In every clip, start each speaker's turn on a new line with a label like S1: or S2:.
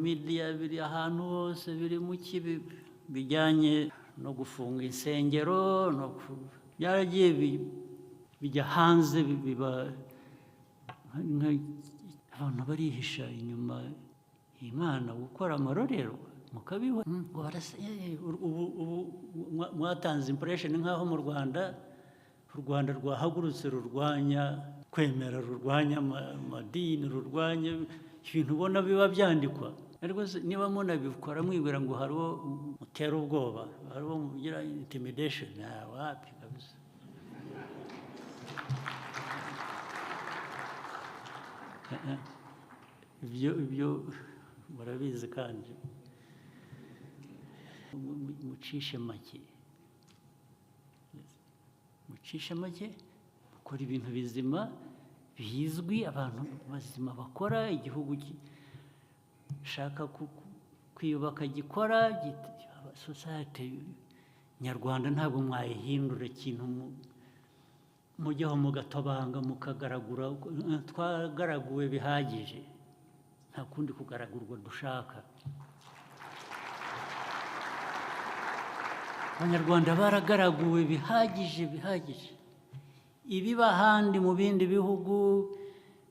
S1: media biri ahantu hose biri mu kibi bijyanye no gufunga insengero no byaragiye bijya hanze biba abantu barihisha inyuma Imana gukora amarorero mukabibona ubu mwatanze impression nkaho mu Rwanda rwahagurutse rurwanya kwemera rurwanya amadini rurwanya ibintu ubona biba byandikwa ariko niba munabikora mwibwira ngo hariho mutera ubwoba hariho mugira intimidation wapi kabisa ibyo barabizi kandi mucishe make mukora ibintu bizima bizwi abantu bazima bakora igihugu shaka kwiyubaka gikora society nyarwanda ntabwo mwayihindura ikintu mujyaho mugatobanga mukagaragura twagaraguwe bihagije nta kundi kugaragurwa dushaka abanyarwanda baragaraguwe bihagije ibiba ahandi mu bindi bihugu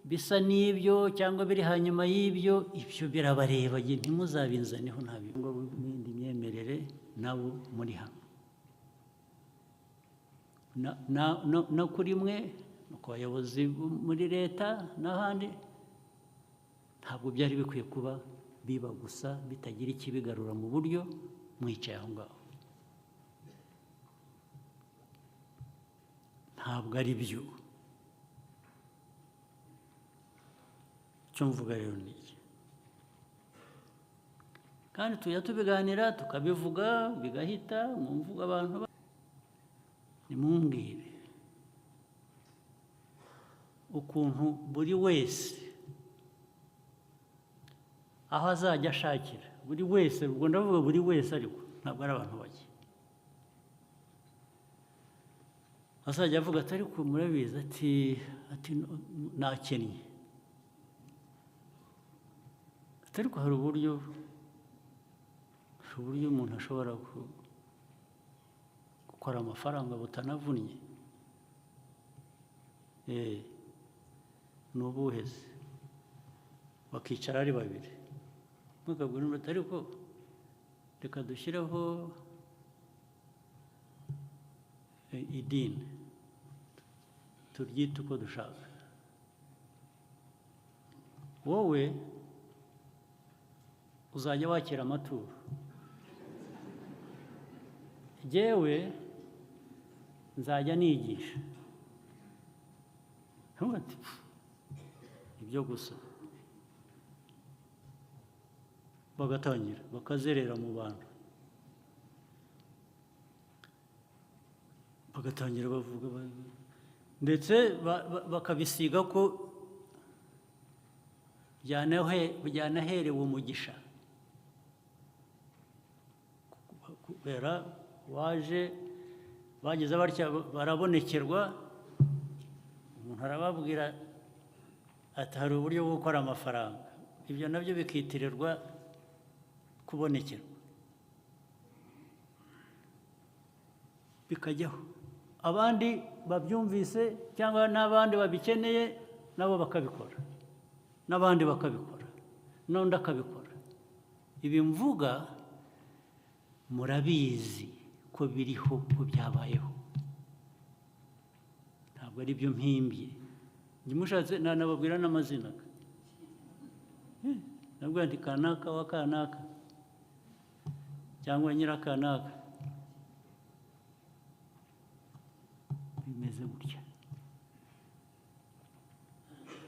S1: bisa n'ibyo cyangwa biri hanyuma y'ibyo ibyo birabareba ntimuzabinzaneho nta bingo n'indi myemerere nabo muri hamwe no kuri mwe ku bayobozi muri leta n'ahandi ntabwo byari bikwiye kuba biba gusa bitagira ikibigarura mu buryo mwicaye aho ngaho ntabwo ari byo icyo mvuga rero ni iki kandi tujya tubiganira tukabivuga bigahita mu mvuga abantu nimumbwire ukuntu buri wese aho azajya ashakira buri wese ubwo ndavuga buri wese ariko ntabwo ari abantu bake azajya avuga ati ariko murabizi ati nakennye ariko hari uburyo umuntu ashobora gukora amafaranga butanavunnye ni ubuheze bakicara ari babiri mukabwira umuntu ariko reka dushyireho idini turyite uko dushaka wowe uzajya wakira amaturo jyewe nzajya nigisha ibyo gusa bagatangira bakazerera mu bantu bagatangira bavuga ndetse bakabisiga ko byanaherewe umugisha kubera bageze batya barabonekerwa umuntu arababwira ati hari uburyo bwo gukora amafaranga ibyo nabyo bikitirirwa kubonekerwa bikajyaho abandi babyumvise cyangwa n'abandi babikeneye nabo bakabikora n'abandi bakabikora n'undi akabikora ibi mvuga murabizi ko biriho ko byabayeho ntabwo ari byo mpimbye njye mushatse nanababwira n'amazina nabwira nti kanaka wa kanaka cyangwa nyirakanaka bimeze gutya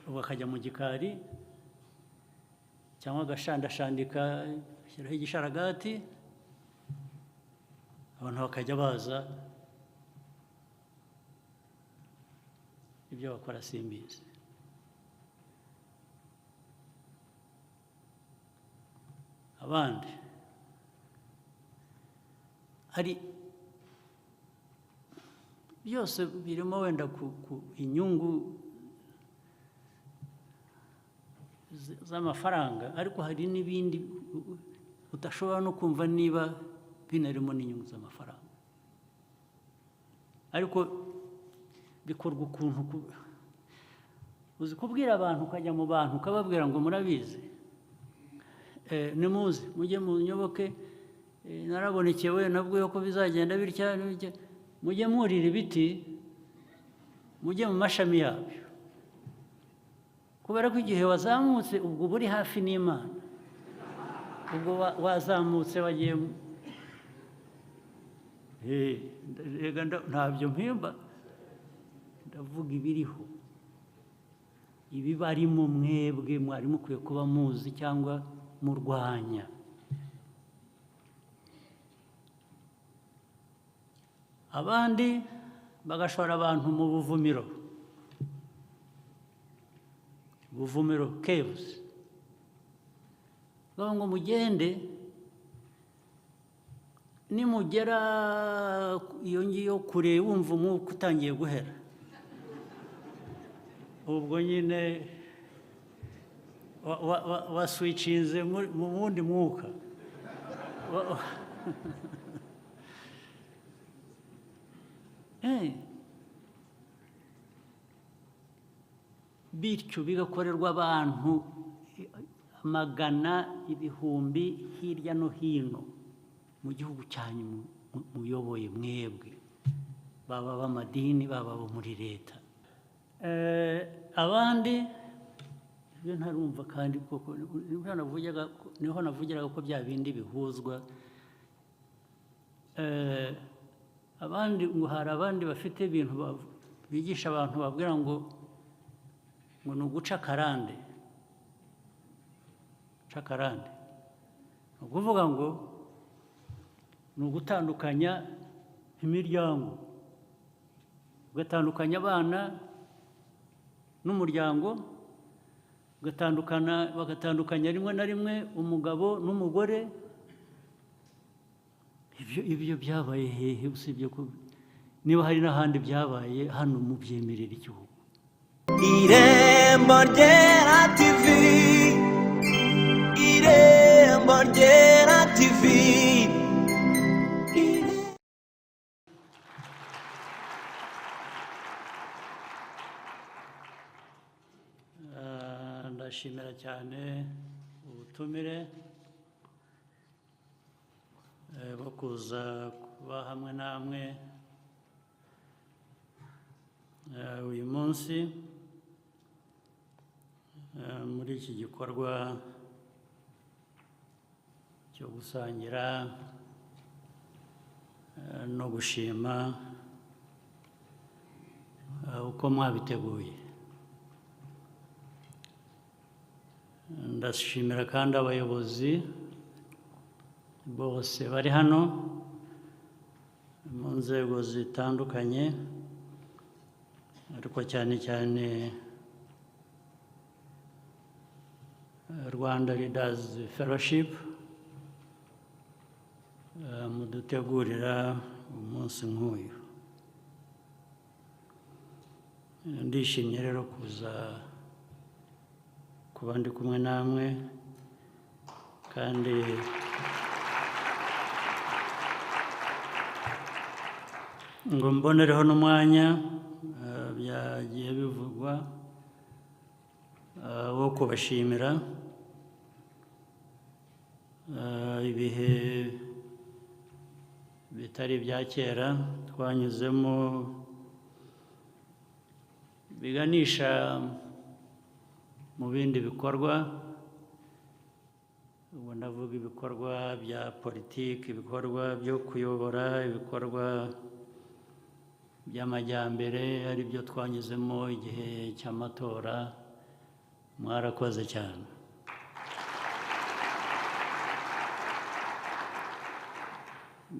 S1: ubu akajya mu gikari cyangwa agashandashandika ashyiraho igisharagati abantu bakajya baza ibyo bakora simbizi abandi hari byose birimo wenda ku inyungu z'amafaranga, ariko hari n'ibindi udashobora no kumva niba binarimo n'inyungu z'amafaranga, ariko bikorwa ukuntu uzi kubwira abantu, ukajya mu bantu ukababwira ngo murabizi, nimuze mujye mu nyoboke, narabonekewe nabwo ko bizagenda bitya, mujye mwurira ibiti, mujye mu mashami yabyo, kubera ko igihe wazamutse ubwo buri hafi n'Imana, ubwo wazamutse wagiye ntabyo mpimba, ndavuga ibiriho, ibibarimo mwebwe mwari mukwiye kuba muzi cyangwa murwanya. Abandi bagashora abantu mu buvumiro caves, bavuga ngo mugende, nimugera iyo ngiyo kure wumva umwuka utangiye guhera, ubwo nyine waswicinze mu wundi mwuka. Bityo bigakorerwa abantu amagana, ibihumbi hirya no hino mu gihugu cyanyu muyoboye mwebwe, baba b'amadini, baba abo muri leta. Abandi ibyo ntarumva, kandi koko niho navugiraga ko bya bindi bihuzwa. Abandi ngo hari abandi bafite ibintu bigisha abantu, babwira ngo ni uguca akarande. Ni ukuvuga ngo ni ugutandukanya imiryango, ugatandukanya abana n'umuryango, bagatandukanya rimwe na rimwe umugabo n'umugore. Ibyo byabaye hehe, usibye ko niba hari n'ahandi byabaye, hano mubyemerera igihugu. Irembo Ryera TV, Irembo Ryera TV. Ndashimira cyane ubutumire bwo kuza kuba hamwe namwe uyu munsi muri iki gikorwa cyo gusangira no gushima uko mwabiteguye. Ndashimira kandi abayobozi bose bari hano mu nzego zitandukanye, ariko cyane cyane Rwanda Leaders Fellowship mudutegurira umunsi nk'uyu. Ndishimye rero kuba ndi kumwe namwe, kandi ngo mbonereho n'umwanya, byagiye bivugwa, wo kubashimira ibihe bitari ibya kera twanyuzemo biganisha mu bindi bikorwa. Ubu ndavuga ibikorwa bya politiki, ibikorwa byo kuyobora, ibikorwa by'amajyambere, ari byo twanyuzemo igihe cy'amatora. Mwarakoze cyane.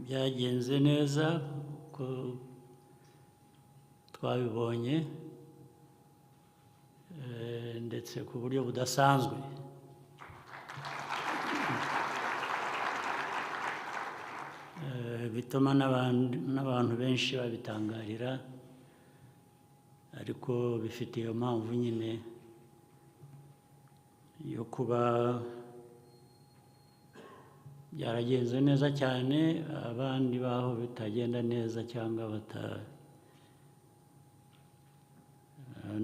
S1: Byagenze neza uko twabibonye, ndetse ku buryo budasanzwe. Bituma n'abantu benshi babitangarira, ariko bifite iyo mpamvu nyine yo kuba byaragenze neza cyane, abandi baho bitagenda neza cyangwa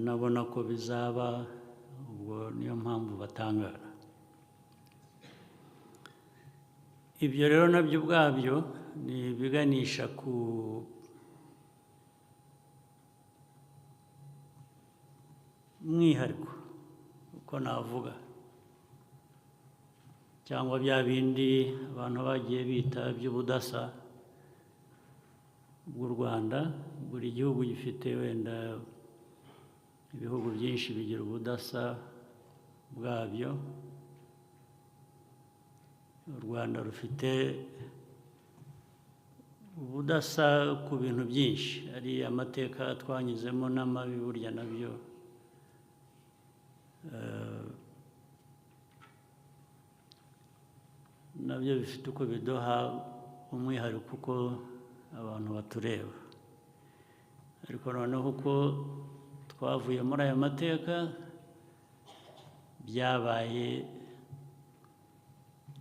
S1: nabona ko bizaba, ubwo niyo mpamvu batangara. Ibyo rero nabyo ubwabyo ni ibiganisha ku mwihariko, uko navuga, cyangwa bya bindi abantu bagiye bita by'ubudasa bw'u Rwanda. Buri gihugu gifite wenda, ibihugu byinshi bigira ubudasa bwabyo. U Rwanda rufite ubudasa ku bintu byinshi, ari amateka twanyuzemo n'amabi burya nabyo nabyo bifite uko biduha umwihariko uko abantu batureba. Ariko noneho uko twavuye muri aya mateka, byabaye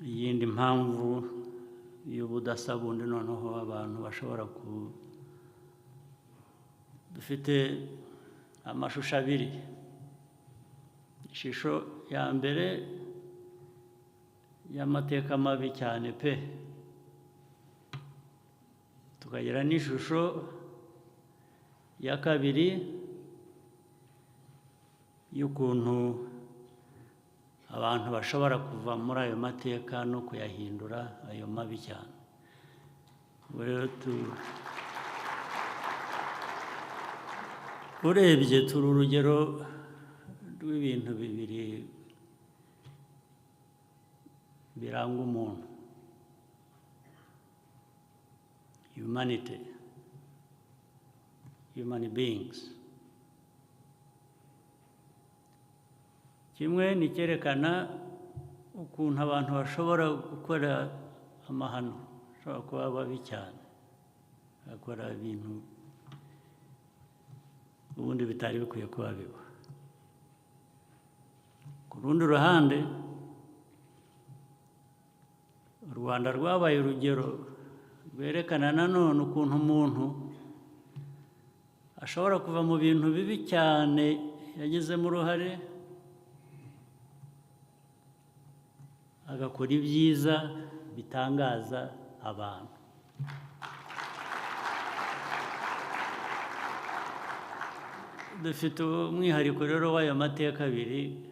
S1: iyindi mpamvu y'ubudasa bundi, noneho abantu bashobora dufite amashusho abiri. Ishusho ya mbere y'amateka mabi cyane pe, tukagira n'ishusho ya kabiri y'ukuntu abantu bashobora kuva muri ayo mateka no kuyahindura ayo mabi cyane. Urebye turi urugero rw'ibintu bibiri biranga umuntu: humanity, human beings. Kimwe ni cyerekana ukuntu abantu bashobora gukora amahano, bashobora kuba babi cyane, bakora ibintu ubundi bitari bikwiye kuba biba. Ku rundi ruhande, u Rwanda rwabaye urugero rwerekana nanone ukuntu umuntu ashobora kuva mu bintu bibi cyane yagizemo uruhare, agakora ibyiza bitangaza abantu. Dufite umwihariko rero w'ayo mateka abiri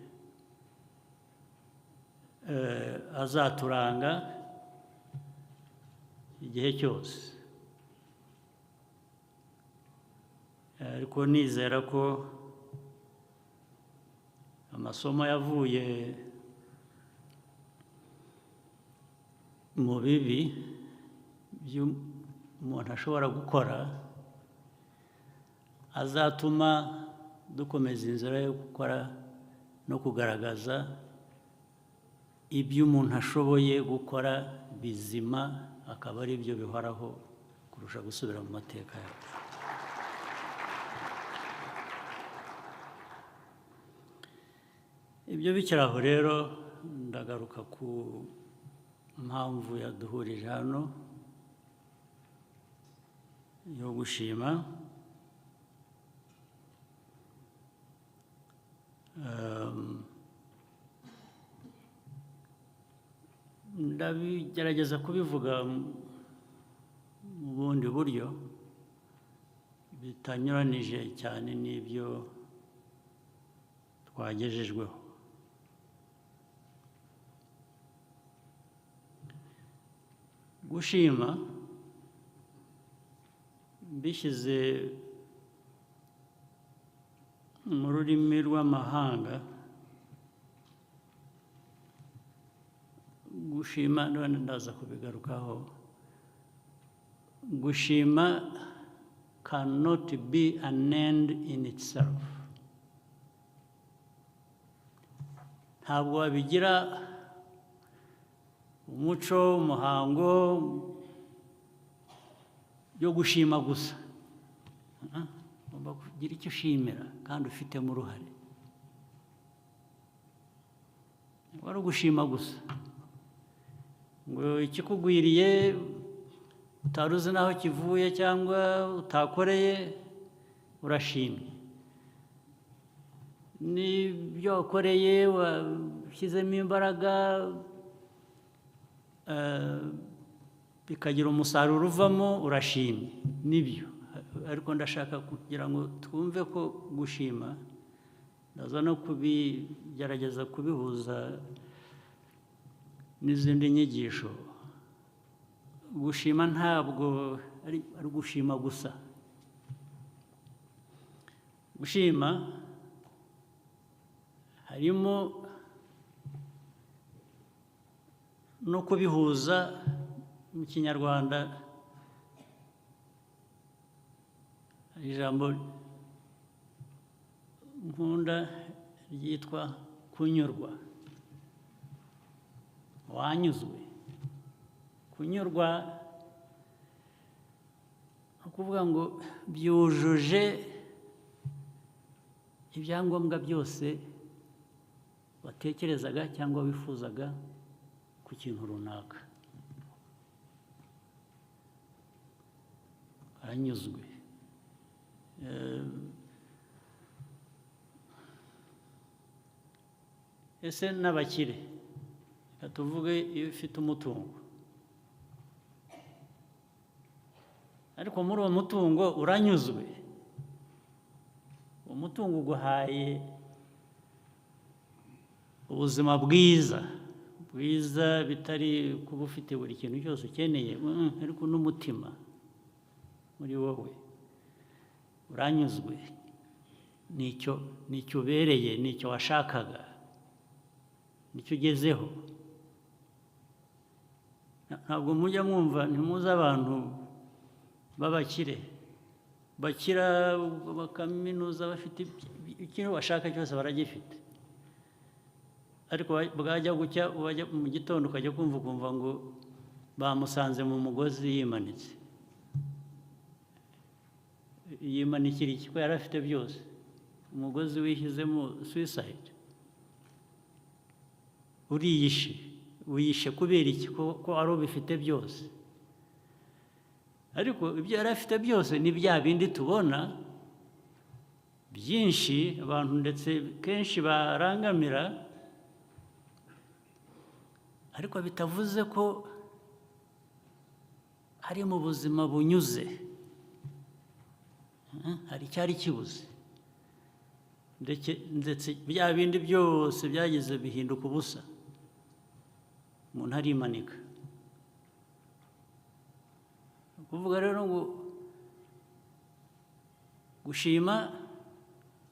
S1: azaturanga igihe cyose. Ariko nizera ko amasomo yavuye mu bibi umuntu ashobora gukora azatuma dukomeza inzira yo gukora no kugaragaza ibyo umuntu ashoboye gukora bizima, akaba ari byo bihoraho kurusha gusubira mu mateka yacu. Ibyo bikiri aho rero, ndagaruka ku mpamvu yaduhurije hano yo gushima. Ndabigerageza kubivuga mu bundi buryo bitanyuranije cyane n'ibyo twagejejweho. Gushima bishyize mu rurimi rw'amahanga, gushima none ndaza kubigarukaho. Gushima cannot be an end in itself. Ntabwo wabigira umuco, umuhango yo gushima gusa. Ugomba kugira icyo ushimira kandi ufitemo uruhare. wari ugushima gusa ngo ikikugwiriye utari uzi n'aho kivuye cyangwa utakoreye urashimye, n'ibyo wakoreye washyizemo imbaraga bikagira umusaruro uvamo urashimye, nibyo. Ariko ndashaka kugira ngo twumve ko gushima ndaza no kubigerageza kubihuza n'izindi nyigisho. Gushima ntabwo ari gushima gusa. Gushima harimo no kubihuza mu Kinyarwanda. Hari ijambo nkunda ryitwa kunyurwa. Wanyuzwe. Kunyurwa ni ukuvuga ngo byujuje ibyangombwa byose watekerezaga cyangwa wifuzaga ku kintu runaka. Aranyuzwe. Ese n'abakire, reka tuvuge iyo ufite umutungo, ariko muri uwo mutungo uranyuzwe. Uwo mutungo uguhaye ubuzima bwiza, bwiza bitari kuba ufite buri kintu cyose ukeneye, ariko n'umutima muri wowe uranyuzwe. Nicyo ubereye, nicyo washakaga, nicyo ugezeho. Ntabwo mujya mwumva, ntimuzi abantu b'abakire bakira bakaminuza bafite ikintu bashaka cyose baragifite, ariko bwajya gucya wajya mu gitondo ukajya ukumva ngo bamusanze mu mugozi yimanitse. Yimanikira iki? Ko yari afite byose. Umugozi wishyizemo suicide. Uriyishe. Wiyishe kubera iki? Ko ari ubifite byose. Ariko ibyo yari afite byose ni bya bindi tubona byinshi abantu ndetse kenshi barangamira, ariko bitavuze ko ari mu buzima bunyuze. Hari icyari kibuze, ndetse bya bindi byose byagize bihinduka ubusa. Umuntu arimanika. Kuvuga rero ngo gushima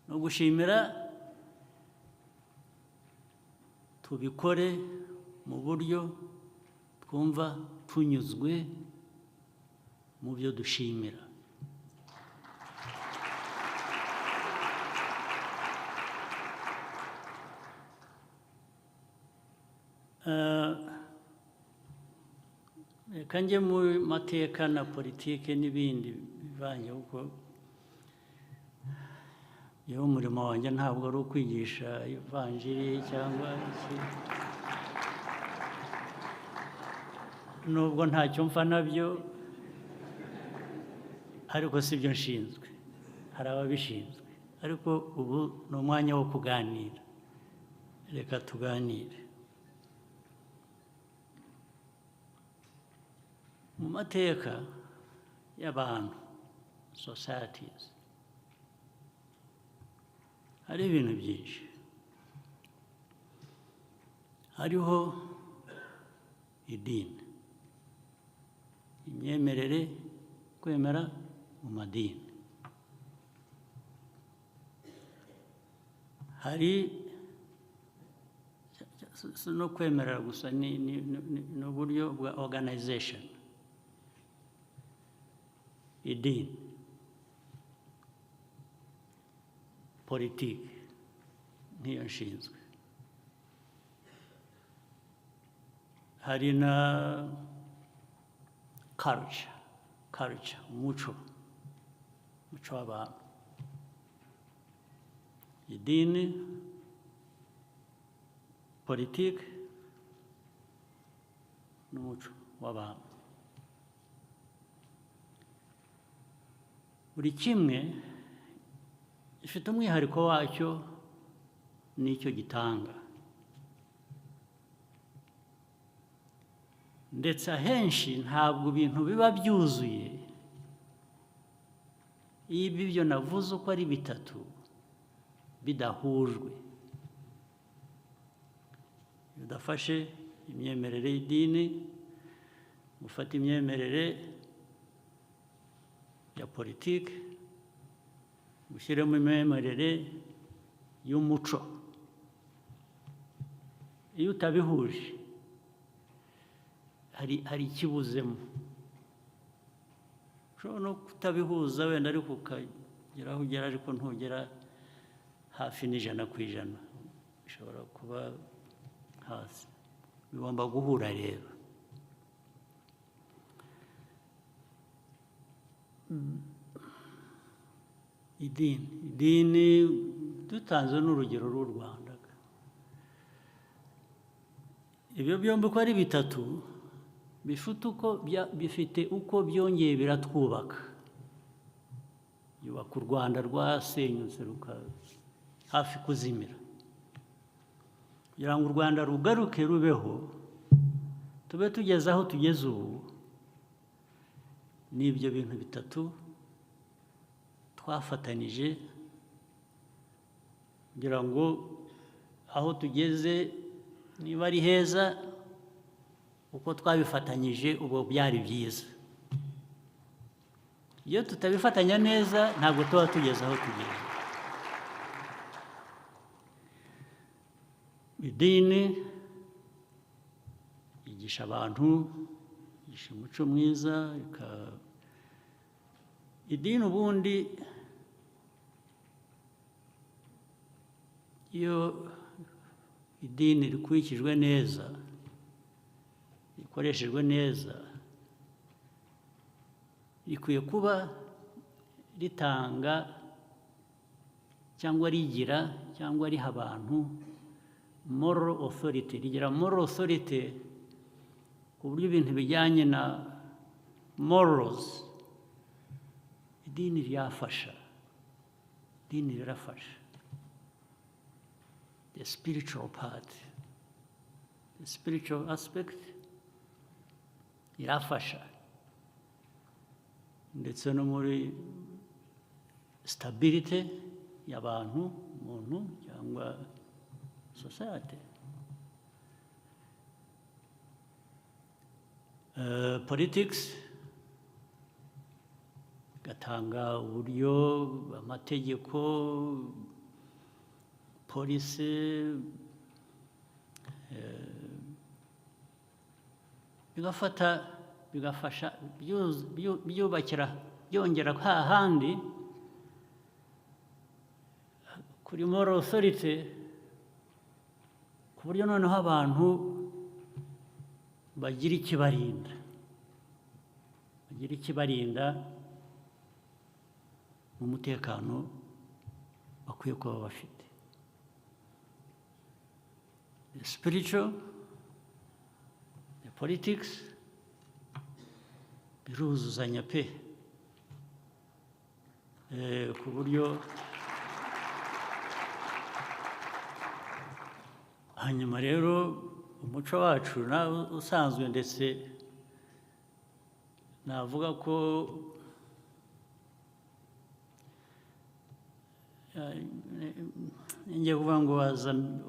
S1: no gushimira tubikore mu buryo twumva tunyuzwe mu byo dushimira. Reka njye mu mateka na politike n'ibindi bivanye, kuko yewe umurimo wanjye ntabwo ari ukwigisha ivanjiri cyangwa iki, nubwo ntacyo mfa nabyo, ariko si byo nshinzwe. Hari ababishinzwe, ariko ubu ni umwanya wo kuganira. Reka tuganire. Mu mateka y'abantu, societies, hari ibintu byinshi. Hariho idini, imyemerere, kwemera mu madini. Hari no kwemerera gusa, ni uburyo bwa organization. Idini, politiki nk'iyo nshinzwe. Hari na culture, umuco w'abantu. Idini politiki n'umuco w'abantu. Buri kimwe gifite umwihariko wacyo n'icyo gitanga, ndetse ahenshi ntabwo ibintu biba byuzuye iyo ibyo navuze uko ari bitatu bidahujwe. Iyo udafashe imyemerere y'idini, gufata imyemerere ya politiki, gushyiramo imyemerere y'umuco, iyo utabihuje hari ikibuzemo. Ushobora no kutabihuza wenda ariko ukagera aho ugera ariko ntugera hafi n'100%, bishobora kuba hasi. Bigomba guhura rero. Idini dutanze n'urugero rw'u Rwanda, ibyo byombi uko ari bitatu bifite uko byongeye biratwubaka. Yubaka u Rwanda rwasenyutse hafi kuzimira. Kugira ngo u Rwanda rugaruke rubeho, tube tugeze aho tugeze ubu, n'ibyo bintu bitatu twafatanije kugira ngo aho tugeze niba ari heza, uko twabifatanyije ubu byari byiza. Iyo tutabifatanya neza ntabwo tuba tugeze aho tugeze. Idini yigisha abantu, yigisha umuco mwiza. Idini ubundi iyo idini rikurikijwe neza, rikoreshejwe neza, rikwiye kuba ritanga cyangwa rigira cyangwa riha abantu moral authority. Rigira moral authority ku buryo ibintu bijyanye na morals idini ryafasha. Idini rirafasha. The spiritual part, the spiritual aspect irafasha, ndetse no muri stability y'abantu, umuntu cyangwa society. Politics gatanga uburyo, amategeko, polisi, bigafasha byubakira, byongera hahandi kuri moral authority, ku buryo noneho abantu bagira ikibarinda mu mutekano bakwiye kuba bafite. The spiritual, the politics, biruzuzanya pe, ku buryo hanyuma rero umuco wacu usanzwe, ndetse navuga ko ngiye kuvuga ngo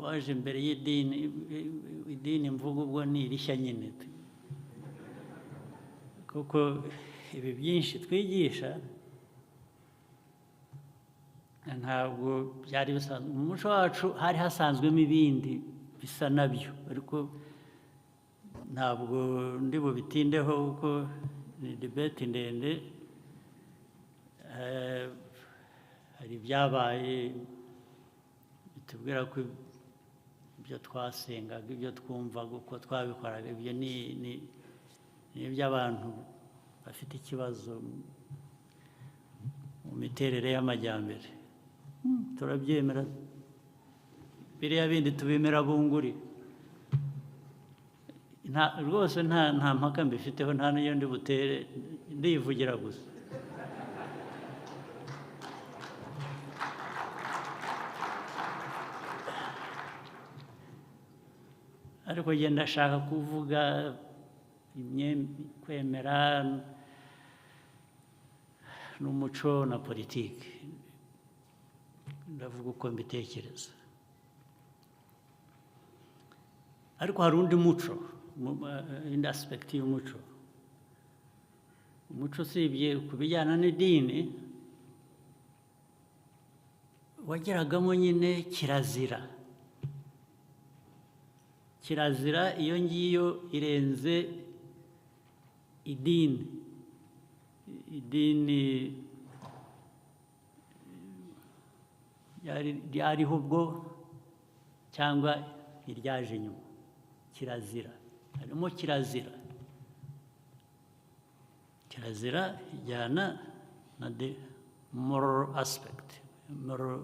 S1: waje imbere y'idini. Idini mvuga ubwo ni irishya nyine, kuko ibi byinshi twigisha ntabwo byari bisanzwe mu muco wacu. Hari hasanzwemo ibindi bisa nabyo, ariko ntabwo ndi bubitindeho kuko ni debate ndende. Hari ibyabaye bitubwira ko ibyo twasengaga, ibyo twumvaga, uko twabikoraga, ibyo ni iby'abantu bafite ikibazo mu miterere y'amajyambere. Turabyemera, biriya bindi tubimera bunguri. rwose nta mpaka mbifiteho, nta n'iyo ndi butere, ndivugira gusa. ariko njye ndashaka kuvuga kwemera n'umuco na politiki, ndavuga uko mbitekereza. ariko hari undi muco, indi aspect y'umuco. umuco usibye ku bijyana n'idini wageragamo nyine kirazira. kirazira iyo ngiyo irenze idini. idini ryariho ubwo cyangwa iryaje nyuma. kirazira, harimo kirazira. kirazira ijyana na the moral aspect, moral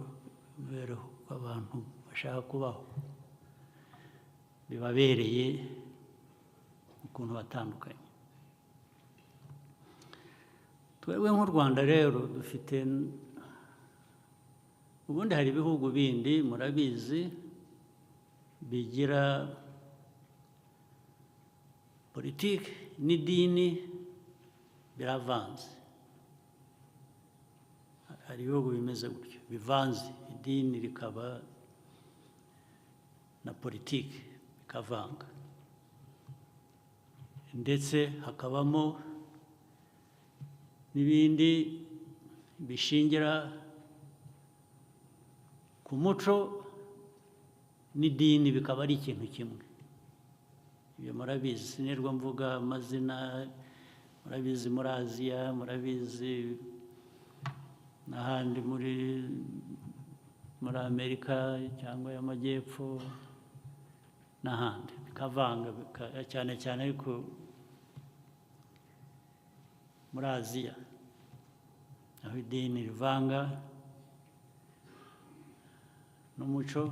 S1: mibereho abantu bashaka kubaho, bibabereye ukuntu batandukanye. twebwe nk'u Rwanda rero dufite, ubundi hari ibihugu bindi murabizi bigira politiki n'idini biravanze. hari ibihugu bimeze gutyo bivanze, idini rikaba na politiki bikavanga, ndetse hakabamo n'ibindi bishingira ku muco n'idini bikaba ari ikintu kimwe. ibyo murabizi, sinirwa mvuga amazina, murabizi muri Aziya, murabizi n'ahandi muri Amerika cyangwa y'Amajyepfo n'ahandi, bikavanga cyane cyane. ariko muri Aziya aho idini rivanga n'umuco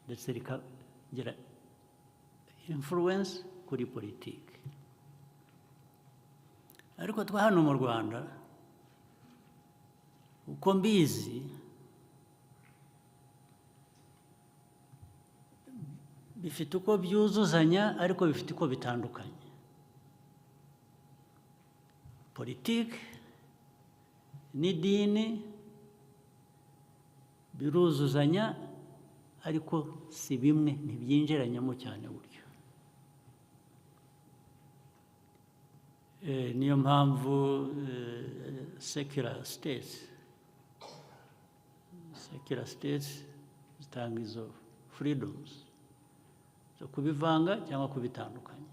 S1: ndetse rikagira influence kuri politiki. ariko twa hano mu Rwanda uko mbizi bifite uko byuzuzanya ariko bifite uko bitandukanye. politiki n'idini biruzuzanya ariko si bimwe, ntibyinjiranyamo cyane buryo. niyo mpamvu secular states zitanga izo freedoms zo kubivanga cyangwa kubitandukanya.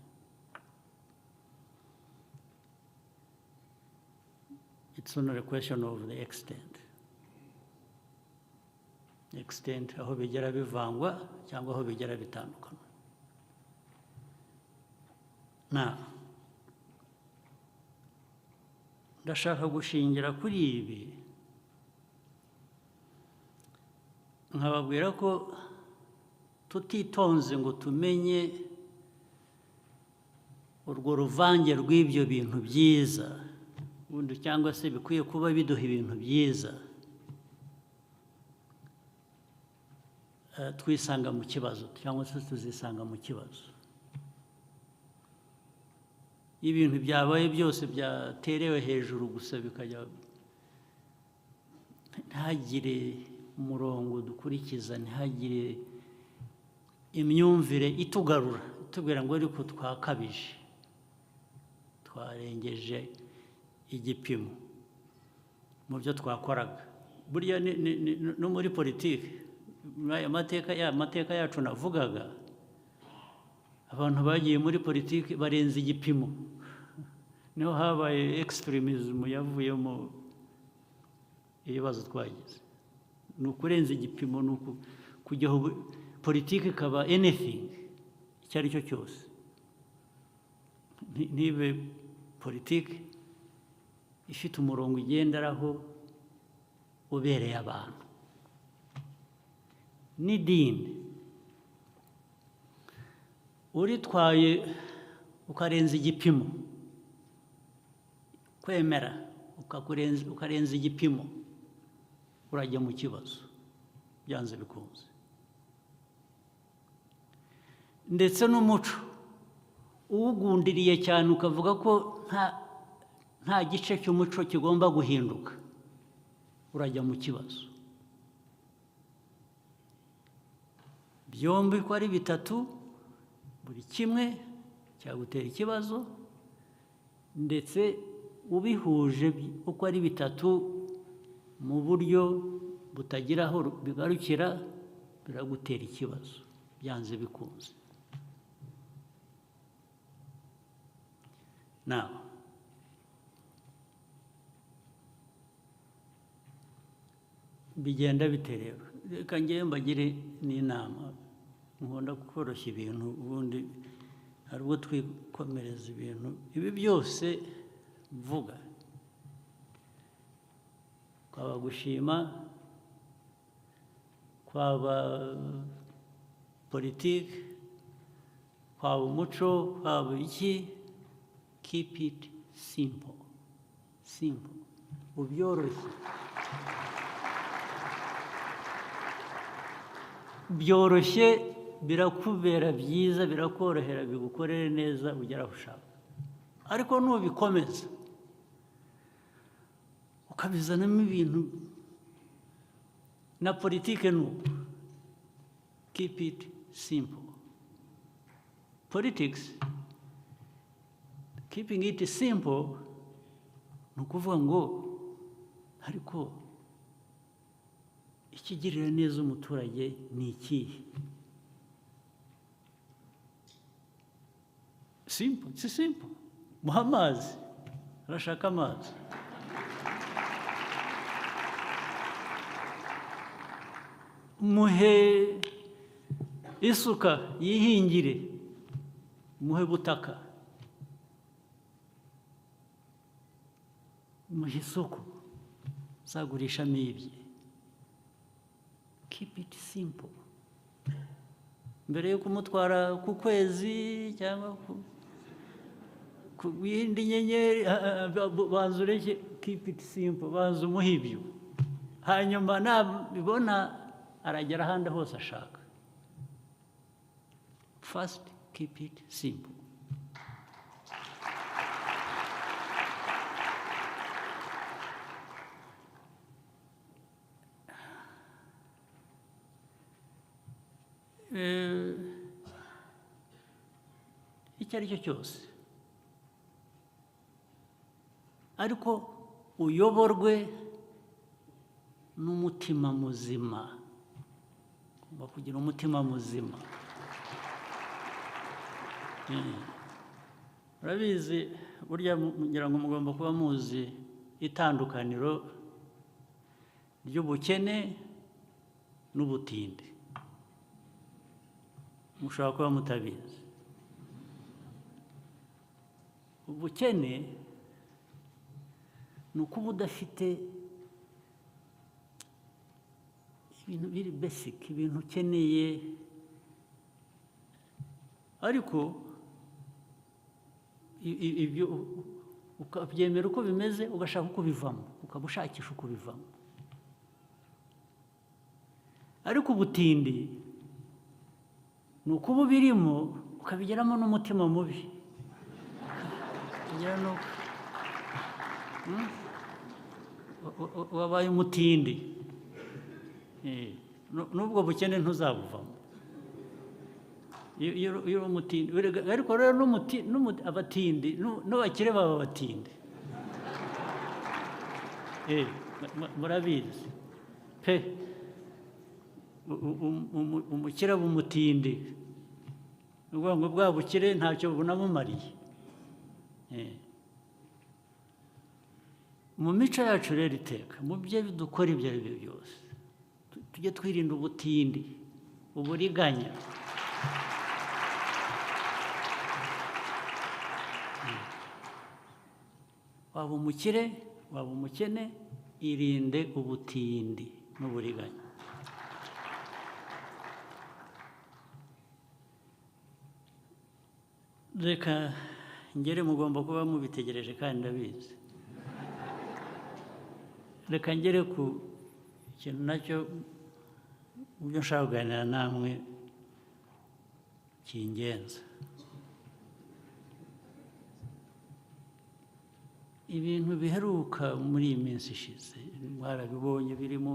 S1: It's not a question of the extent aho bigera bivangwa cyangwa aho bigera bitandukana. ndashaka gushingira kuri ibi nkababwira ko tutitonze ngo tumenye urwo ruvange rw'ibyo bintu byiza ubundi, cyangwa se bikwiye kuba biduha ibintu byiza, twisanga mu kibazo cyangwa se tuzisanga mu kibazo. ibintu byabaye byose byaterewe hejuru gusa bikajya, ntihagire umurongo dukurikiza, ntihagire imyumvire itugarura itubwira ngo ariko twakabije, twarengeje igipimo mu byo twakoraga. burya no muri politiki, aya mateka yacu navugaga, abantu bagiye muri politiki barenze igipimo, niho habaye extremism yavuyemo ibibazo twagize. ni ukurenza igipimo, ni kujyaho politiki ikaba anything icyo ari cyo cyose, ntibe politiki ifite umurongo igenderaho ubereye abantu. n'idini uritwaye ukarenza igipimo, kwemera ukarenza igipimo, urajya mu kibazo byanze bikunze. Ndetse n'umuco uwugundiriye cyane ukavuga ko nta gice cy'umuco kigomba guhinduka, urajya mu kibazo. Byombi ko ari bitatu, buri kimwe cyagutera ikibazo, ndetse ubihuje uko ari bitatu mu buryo butagira aho bigarukira, biragutera ikibazo byanze bikunze. Nawe bigenda bite rero? Reka ngewe mbagire n'inama, nkunda koroshya ibintu, ubundi hari ubwo twikomereza ibintu. Ibi byose mvuga, kwaba gushima, kwaba politiki, kwaba umuco, kwaba iki, keep it simple. Simple. Ubyoroshye. Byoroshye, birakubera byiza, birakorohera, bigukorere neza, ugera aho ushaka. Ariko nubikomeza ukabizanamo ibintu na politike, nuko keep it simple. Politics, keeping it simple, ni ukuvuga ngo ariko ikigirira neza umuturage ni ikihe? Simple, si simple. Muha amazi, arashaka amazi. Muhe isuka yihingire, muhe butaka, muhe isoko zagurishamo ibye. Keep it simple. Mbere yo kumutwara ku kwezi cyangwa ku yindi nyenyeri, banza ureke, keep it simple, banza umuhe ibyo. Hanyuma nabibona aragera ahandi hose ashaka. First, keep it simple. Icyo ari cyo cyose, ariko uyoborwe n'umutima muzima. Ugomba kugira umutima muzima. Urabizi, burya ngira ngo mugomba kuba muzi itandukaniro ry'ubukene n'ubutindi. Mushobora kuba mutabizi. Ubukene ni ukuba udafite ibintu biri basic, ibintu ukeneye, ariko ibyo ukabyemera uko bimeze, ugashaka uko bivamo, ukaba ushakisha uko bivamo. Ariko ubutindi ni ukuba ubirimo ukabigeramo n'umutima mubi. Wabaye umutindi, n'ubwo bukene ntuzabuvamo iyo uri umutindi. Ariko rero abatindi n'abakire baba abatindi, murabizi pe. Umukire aba umutindi, ni ukuvuga ngo bwa bukire ntacyo bunamumariye. Mu mico yacu rero iteka, mu byo dukora ibyo ari byo byose, tujye twirinda ubutindi, uburiganya. Waba umukire, waba umukene, irinde ubutindi n'uburiganya. reka ngere mugomba kuba mubitegereje kandi ndabizi reka ngere ku kintu nacyo mu byo nshaka kuganira namwe kingenza ibintu biheruka muri iyi minsi ishize mwarabibonye biri mu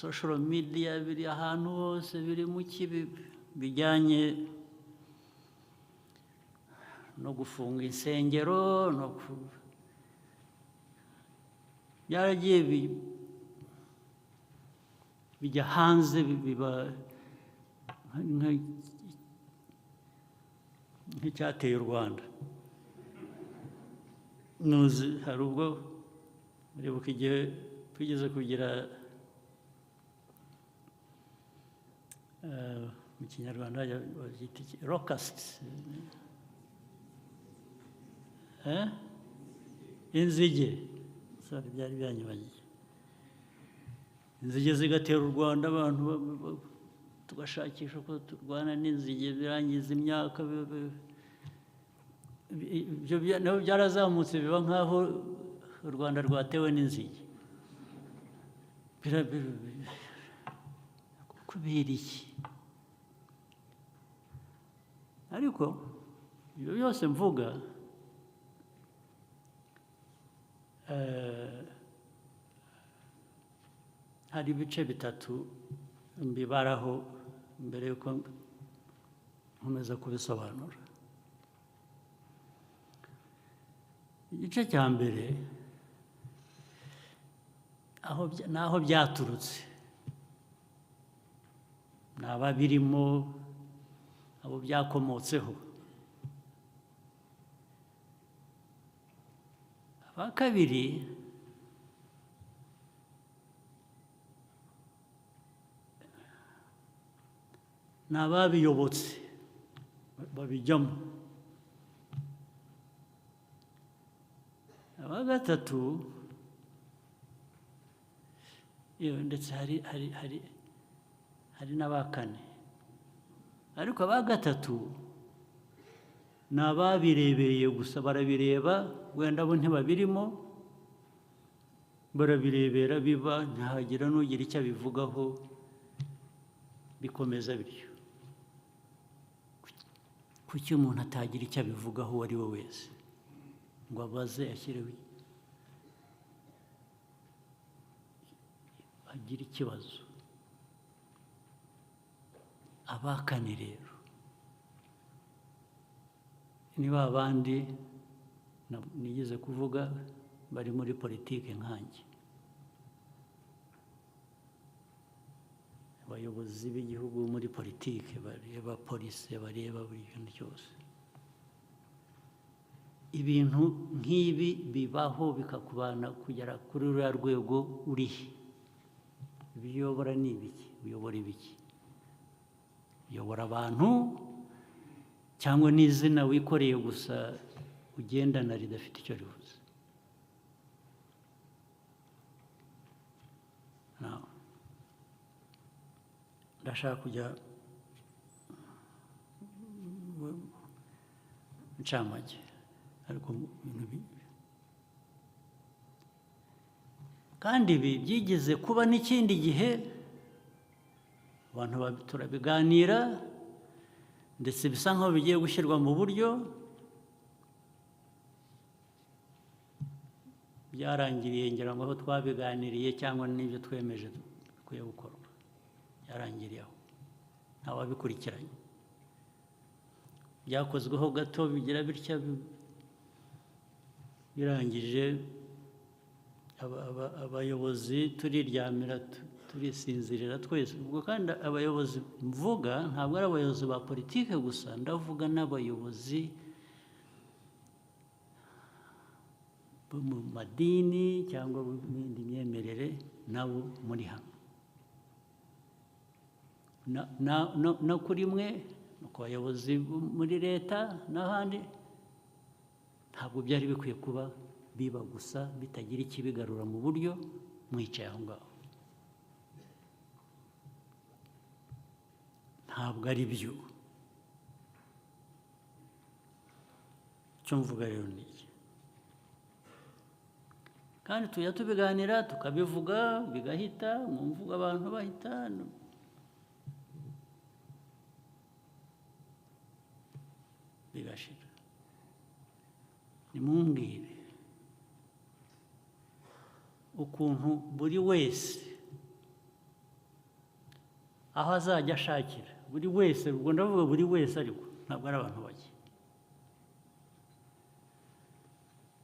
S1: social media biri ahantu hose biri mu kibi bijyanye no gufunga insengero no byaragiye bijya hanze biba nk'icyateye u Rwanda nuzi hari ubwo muribuka igihe twigeze kugira mu kinyarwanda bagita locust inzige byari byanyibagije inzige zigatera u Rwanda abantu tugashakisha ko turwana n'inzige birangiza imyaka ibyo nabo byarazamutse biba nk'aho u Rwanda rwatewe n'inzige kubera iki ariko ibyo byose mvuga hari ibice bitatu mbibaraho mbere yuko nkomeza kubisobanura igice cya mbere ni aho byaturutse ni ababirimo abo byakomotseho aba kabiri ni ababiyobotse babijyamo aba gatatu ndetse hari n'aba kane ariko aba gatatu ni ababirebereye gusa barabireba wenda bo ntibabirimo barabirebera biba ntahagira n'ugira icyo abivugaho bikomeza bityo kuki umuntu atagira icyo abivugaho uwo ari we wese ngo abaze ashyireho agira ikibazo abakane rero niba abandi nigeze kuvuga bari muri politiki nkanjye abayobozi b'igihugu muri politiki bareba polisi bareba buri kintu cyose ibintu nk'ibi bibaho bikakubana kugera kuri ruriya rwego urihe ibiyobora ni ibiki uyobora ibiki uyobora abantu cyangwa n'izina wikoreye gusa ugendana ridafite icyo rivuze ndashaka kujya ncamake ariko kandi ibi byigeze kuba n'ikindi gihe abantu turabiganira ndetse bisa nkaho bigiye gushyirwa mu buryo byarangiriye ngira ngo aho twabiganiriye cyangwa n'ibyo twemeje dukwiye gukorwa byarangiriye aho ntawabikurikiranye byakozweho gato bigira bitya birangije abayobozi turiryamira turisinzirira twese ubwo kandi abayobozi mvuga ntabwo ari abayobozi ba politiki gusa ndavuga n'abayobozi bo mu madini cyangwa mu yindi myemerere nabo muri hamwe no kuri mwe ku bayobozi muri leta n'ahandi ntabwo byari bikwiye kuba biba gusa bitagira ikibigarura mu buryo mwicaye aho ngaho ntabwo ari byo icyo mvuga rero ni iki, kandi tujya tubiganira tukabivuga bigahita mu mvugo abantu bahita bigashira. Nimumbwire ukuntu buri wese aho azajya ashakira, buri wese, ubwo ndavuga buri wese ariko ntabwo ari abantu bake,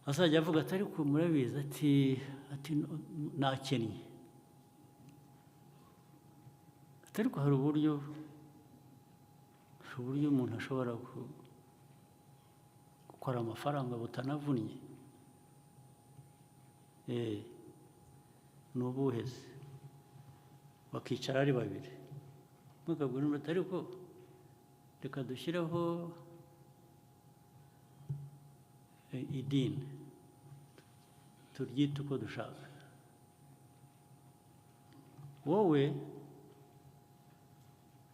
S1: azajya avuga ati ariko murabizi ati nakennye, ati ariko hari uburyo umuntu ashobora gukora amafaranga butanavunnye. Ni ubuheze, bakicara ari babiri, mukabwira undi ati ariko reka dushyireho idini turyite uko dushaka, wowe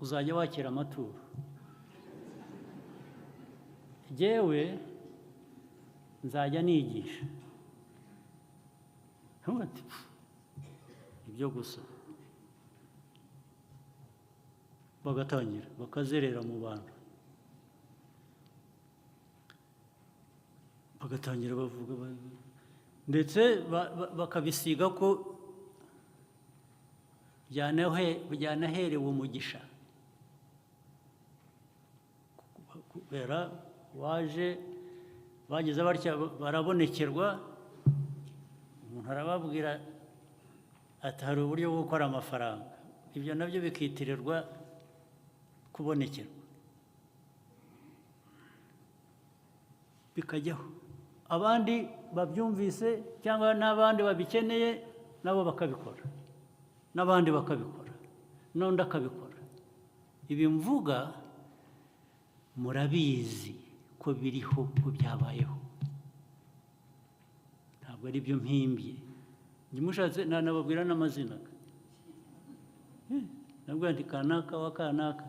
S1: uzajya wakira amaturo, jyewe nzajya nigisha. Ati ibyo gusa, bagatangira bakazerera mu bantu, bagatangira bavuga, ndetse bakabisiga ko byanaherewe umugisha, kubera waje bagize batya barabonekerwa, umuntu arababwira ati hari uburyo bwo gukora amafaranga, ibyo nabyo bikitirirwa kubonekerwa, bikajyaho abandi babyumvise cyangwa n'abandi babikeneye nabo bakabikora, n'abandi bakabikora, n'undi akabikora. Ibi mvuga murabizi ko biriho, ko byabayeho, ntabwo ari byo mpimbye. Njye mushatse nanababwira n'amazina, nabwo nti kanaka wa kanaka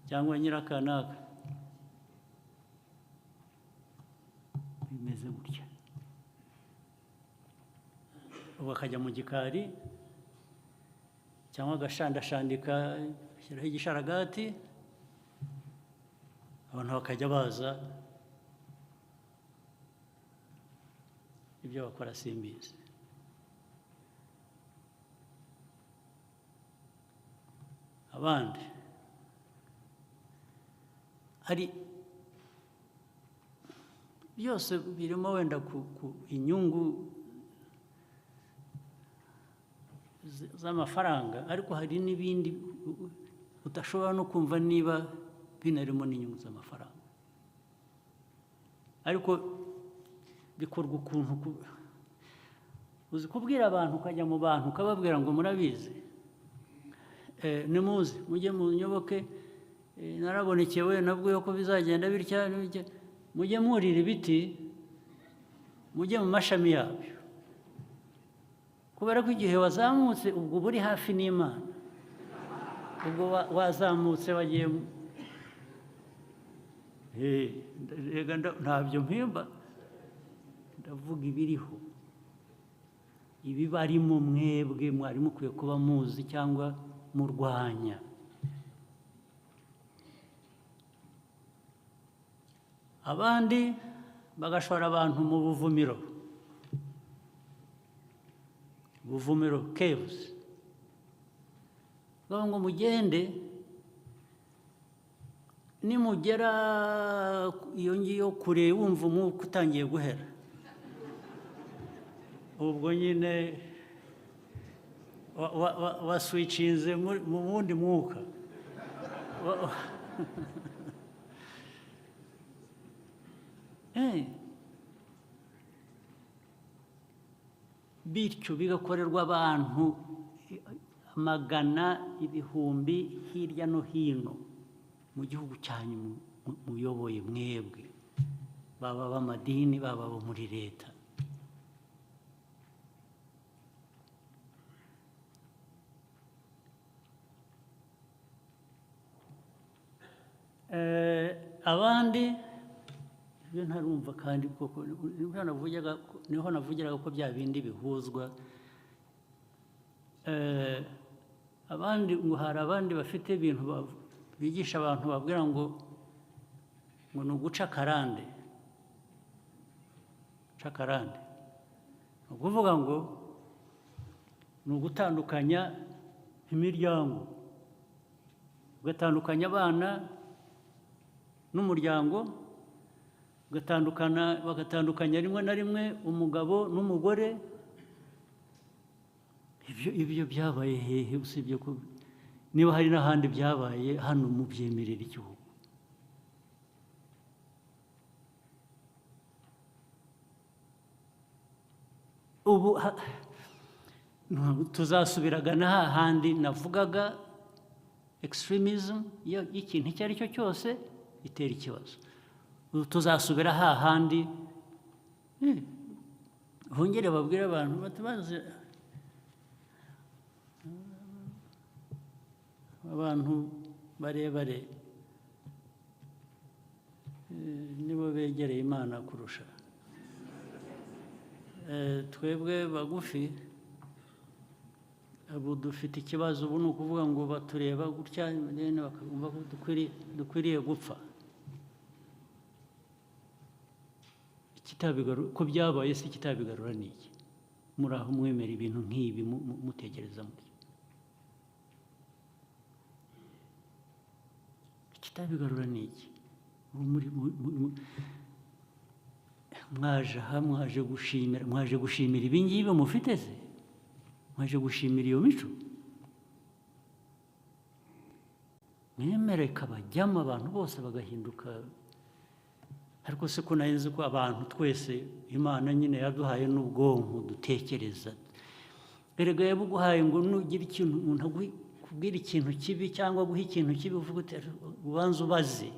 S1: cyangwa nyirakanaka, bimeze gutya. Bakajya mu gikari cyangwa agashandashandika, ashyiraho igisharagati, abantu bakajya baza, ibyo bakora simbizi. Abandi hari byose birimo wenda ku inyungu z'amafaranga, ariko hari n'ibindi udashobora no kumva niba binarimo n'inyungu z'amafaranga, ariko bikorwa ukuntu. Uzi kubwira abantu, ukajya mu bantu ukababwira ngo murabizi, nimuze mujye mu nyoboke, narabonekewe nabwo ko bizagenda bitya, mujye mwurira ibiti, mujye mu mashami yabyo, kubera ko igihe wazamutse ubwo uba uri hafi n'Imana, ubwo wazamutse wagiye ntabyo mpimba, ndavuga ibiriho, ibibarimo mwebwe mwari mukwiye kuba muzi cyangwa murwanya. Abandi bagashora abantu mu buvumiro, caves, bavuga ngo mugende, nimugera iyo ngiyo kure wumva umwuka utangiye guhera, ubwo nyine waswicinze mu wundi mwuka. Bityo bigakorerwa abantu amagana, ibihumbi hirya no hino mu gihugu cyanyu muyoboye mwebwe, baba b'amadini, baba bo muri leta. Abandi ibyo ntarumva kandi koko niho navugiraga ko bya bindi bihuzwa. Abandi ngo hari abandi bafite ibintu bigisha abantu babwira ngo ni uguca akarande. Guca akarande ni ukuvuga ngo ni ugutandukanya imiryango, ugatandukanya abana n'umuryango, bagatandukanya rimwe na rimwe umugabo n'umugore. Ibyo byabaye hehe usibye ko niba hari n'ahandi byabaye hano mu byemerera igihugu? Ubu tuzasubiragana hahandi navugaga, extremism y'ikintu icyo ari cyo cyose itera ikibazo. Tuzasubira hahandi. Hongere babwire abantu batabaze, abantu barebare nibo begereye Imana kurusha twebwe bagufi. Ubu dufite ikibazo, ubu ni ukuvuga ngo batureba gutya bakumva ko dukwiriye gupfa. Ko byabaye se kitabigarura ni iki? Muri aho mwemera ibintu nk'ibi mutekereza mutyo. Kitabigarura ni iki? Mwaje aha mwaje gushimira ibi ngibi mufite se? Mwaje gushimira iyo mico? Mwemere kabajyamo abantu bose bagahinduka. Ariko se ko narinzi ko abantu twese Imana nyine yaduhaye n'ubwonko dutekereza. Erega yabuguhaye ngo nugira ikintu umuntu kubwira ikintu kibi cyangwa guha ikintu kibi uvuga uti ubanza ubaze,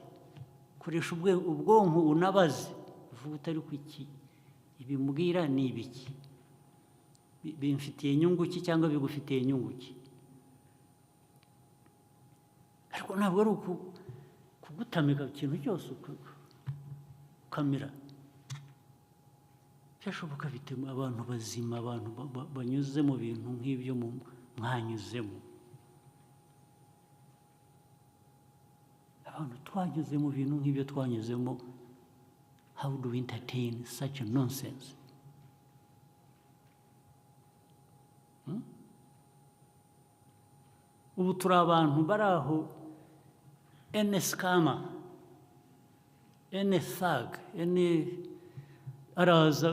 S1: koresha ubwonko unabaze, uvuga utari ku iki ibimubwira ni ibiki, bimfitiye inyungu ki cyangwa bigufitiye inyungu ki. Ariko ntabwo ari kugutamika ikintu cyose ukamira. Byashoboka bituma abantu bazima, abantu banyuze mu bintu nk'ibyo mwanyuzemo. Abantu twanyuze mu bintu nk'ibyo twanyuzemo, how do we entertain such a nonsense? Ubu turi abantu bari aho, ene scammer, ene thug, ene araza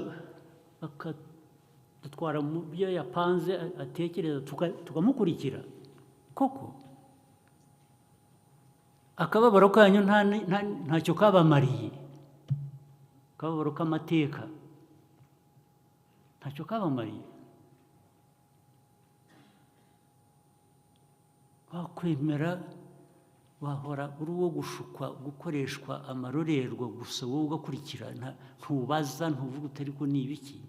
S1: akadutwara mu byo yapanze atekereza tukamukurikira. Koko akababaro kanyu ntacyo kabamariye, akababaro k'amateka ntacyo kabamariye. Wakwemera wahora uri uwo gushukwa, gukoreshwa amarorerwa gusa, wowe ugakurikira, ntubaza, ntuvuga utari ko ni ibiki,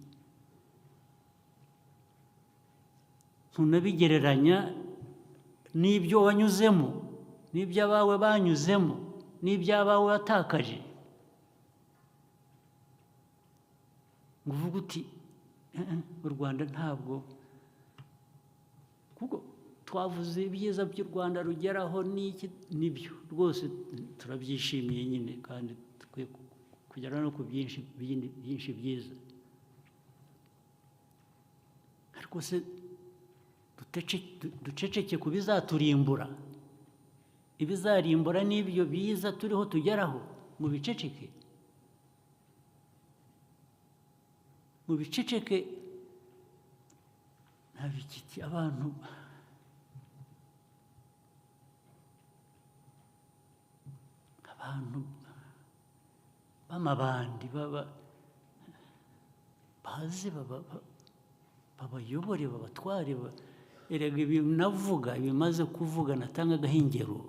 S1: ntunabigereranya n'ibyo wanyuzemo, n'ibyo abawe banyuzemo, n'ibyo abawe watakaje, ngo uvuge uti u Rwanda ntabwo. Kuko twavuze ibyiza by'u Rwanda rugeraho n'iki, nibyo rwose turabyishimiye nyine, kandi tukwiye kugera no ku byinshi byiza. Ariko se duceceke ku bizaturimbura? Ibizarimbura n'ibyo biza turiho tugeraho, mu biceceke, mu biceceke. Ntabikiti abantu b'amabandi bazi babayobore, babatware. Erega ibi navuga, bimaze kuvuga natangagaho ingero.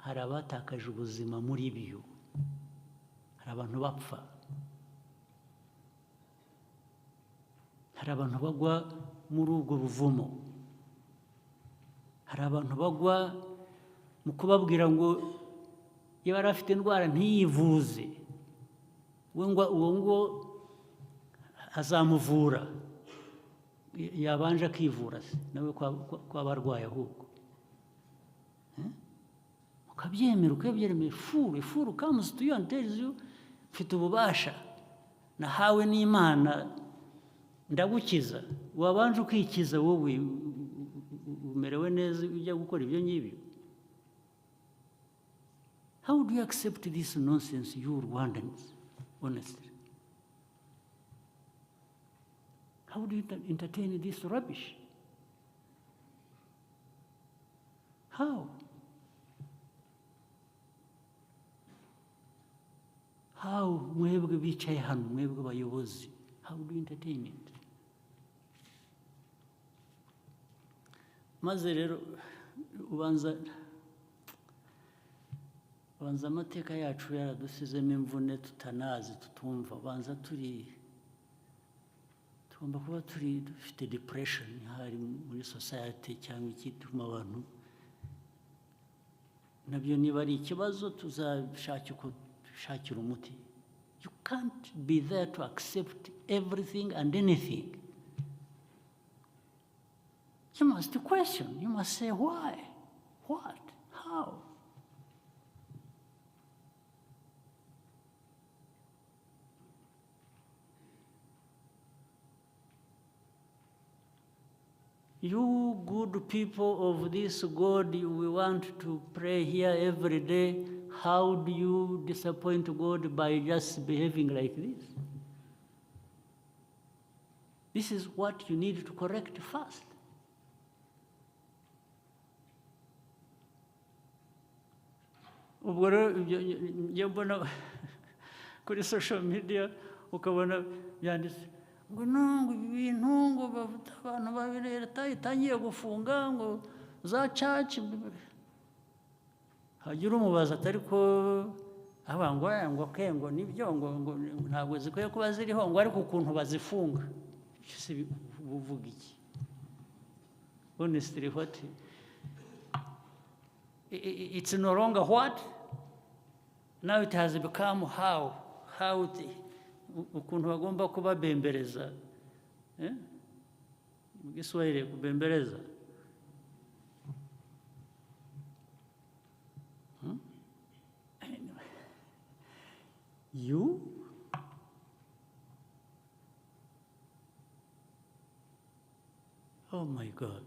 S1: Hari abatakaje ubuzima muri byo, hari abantu bapfa, hari abantu bagwa muri ubwo buvumo, hari abantu bagwa mu kubabwira ngo iyo yari afite indwara ntiyivuze uwo ngo azamuvura yabanje akivura se nawe kwaba arwaye ahubwo ukabyemera ukabyemera furu comes to you and tells you mfite ububasha nahawe n'Imana ndagukiza wabanje ukikiza wowe umerewe neza ujya gukora ibyo ngibyo. How do you accept this nonsense, you Rwandans, honestly? How do you entertain this rubbish? How? How mwebwe bicaye hano mwebwe bayobozi, how do you entertain it? Maze rero ubanza amateka yacu yaradusizemo imvune tutanazi tutumva, ubanza tugomba kuba dufite depression hari muri society cyangwa ikituma abantu nabyo niba ari ikibazo tuzashakira umuti. You can't be there to accept everything and anything. You must question, you must say why, what, how. You good people of this God, we want to pray here every day. How do you disappoint God by just behaving like this? This is what you need to correct first. Ubwo rero njya mbona kuri social media ukabona byanditse ngo nungu ibintu ngo bavuta abantu babiri leta itangiye gufunga ngo za church hagira umubaza atari ko abangwa ngo nibyo ngo ntabwo zikwiye kuba ziriho ngo ariko ukuntu bazifunga buvuga iki? Honestly, what it's no longer what now, it has become how ukuntu bagomba kubabembereza mu Giswahili kubembereza. You oh my God.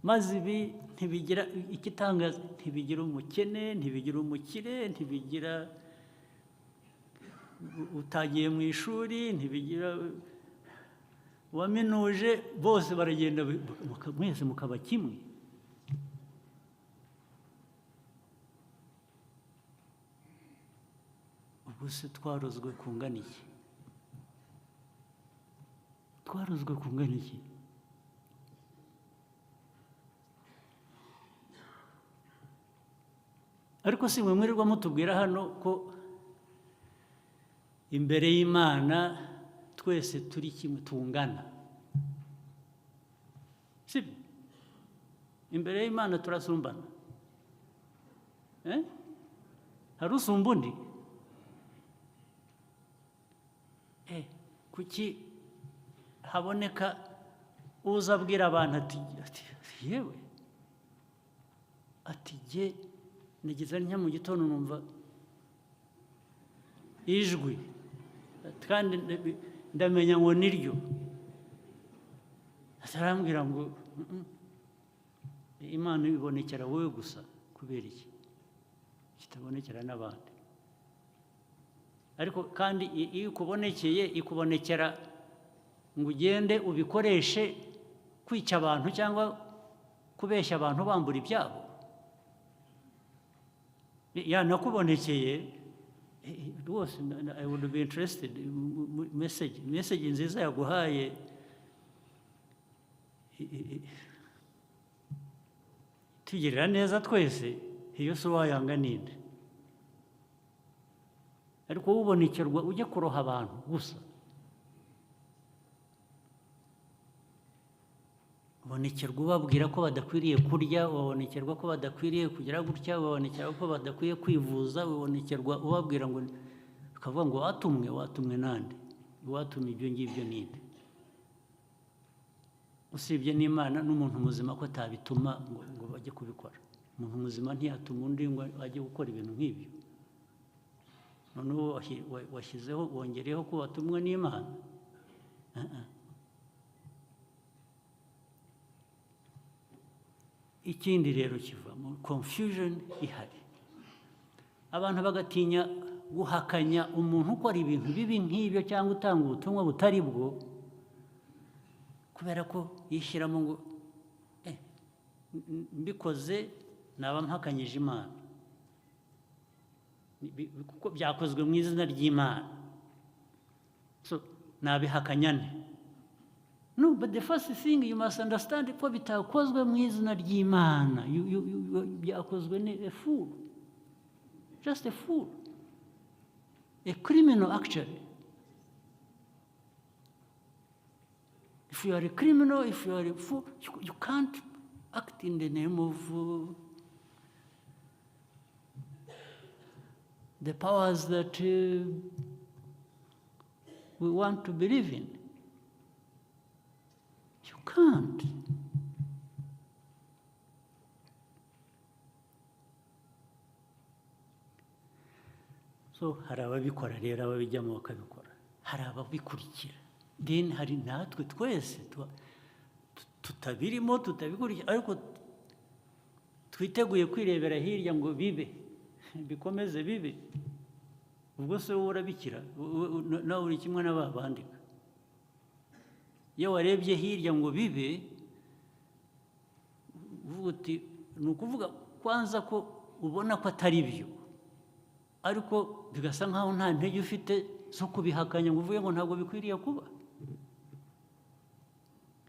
S1: Maze ibi ntibigira ikitangaza, ntibigira umukene, ntibigira umukire, ntibigira utagiye mu ishuri, ntibigira uwaminuje, bose baragenda mwese mukaba kimwe. Ubwo se twarozwe kungana iki? Twarozwe kungana iki? Ariko si mwe mwirirwa mutubwira hano ko imbere y'Imana twese turi kimwe tungana. Si imbere y'Imana turasumbana. Hari usumba undi? Kuki haboneka uza abwira abantu ati yewe ati jye nagize ntya mu gitondo numva ijwi kandi ndamenya ngo niryo, atarambwira ngo Imana ibonekera wowe gusa kubera iki kitabonekera n'abandi. Ariko kandi iyo ikubonekeye ikubonekera ngo ugende ubikoreshe kwica abantu cyangwa kubeshya abantu bambura ibyabo. Yanakubonekeye rwose I would be interested message nziza yaguhaye tugirira neza twese, iyo so wayanga ninde? Ariko ubonekerwa ujye kuroha abantu gusa. ubonekerwa ubabwira ko badakwiriye kurya, ubonekerwa ko badakwiriye kugira gutya, ubonekerwa ko badakwiye kwivuza, ubonekerwa ubabwira ngo, ukavuga ngo watumwe nande, watumye ibyo ngibyo ninde? Usibye n'Imana n'umuntu muzima ko atabituma ngo bajye kubikora. Umuntu muzima ntiyatuma undi ngo ajye gukora ibintu nk'ibyo. Noneho washyizeho, wongereyeho ko watumwe n'Imana. Ikindi rero kivamo confusion ihari, abantu bagatinya guhakanya umuntu ukora ibintu bibi nk'ibyo cyangwa utanga ubutumwa butari bwo, kubera ko yishyiramo ngo mbikoze naba mpakanyije Imana, kuko byakozwe mu izina ry'Imana, so nabihakanya nte? No, but the first thing you must understand ko bitakozwe mu izina ry'Imana, byakozwe ni a fool, just a fool, a criminal actually. If you are a criminal, if you are a fool, you can't act in the name of the powers that we want to believe in. You can't. So hari ababikora rero, ababijyamo bakabikora, hari ababikurikira, then hari natwe twese tutabirimo, tutabikurikira, ariko twiteguye kwirebera hirya ngo bibe, bikomeze bibe. Ubwo se wowe urabikira, nawe uri kimwe n'ababandika. Iyo warebye hirya ngo bibe, uvuga uti, ni ukuvuga kwanza ko ubona ko atari byo, ariko bigasa nkaho nta ntege ufite zo kubihakanya ngo uvuge ngo ntabwo bikwiriye kuba.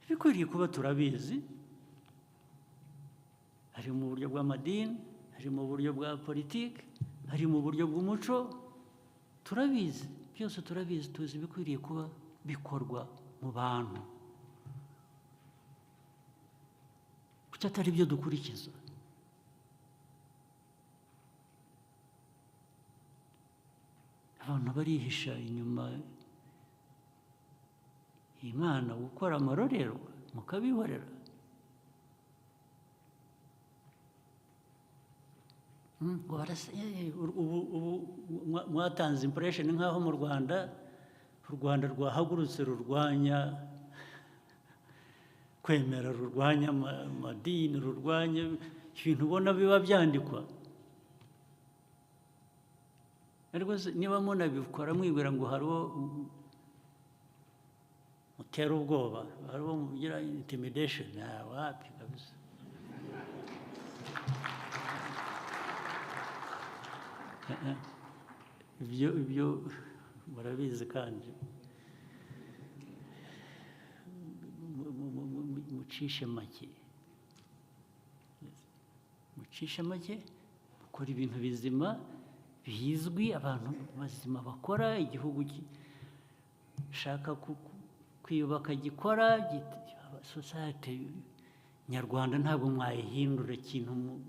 S1: Bikwiriye kuba, turabizi, hari mu buryo bw'amadini, hari mu buryo bwa politiki, hari mu buryo bw'umuco, turabizi, byose turabizi, tuzi bikwiriye kuba bikorwa mu bantu. Kuki atari byo dukurikiza? Abantu barihisha inyuma Imana gukora amarorerwa, mukabihorera. Ubu mwatanze impression nk'aho mu Rwanda, u Rwanda rwahagurutse rurwanya kwemera, rurwanya amadini, rurwanya ibintu ubona biba byandikwa. Ariko niba munabikora mwibwira ngo hariho mutera ubwoba, hariho mugira intimidation, wapi kabisa. Ibyo murabizi kandi mucishe make, mukora ibintu bizima bizwi, abantu bazima bakora, igihugu gishaka kwiyubaka gikora, society nyarwanda ntabwo mwayihindura ikintu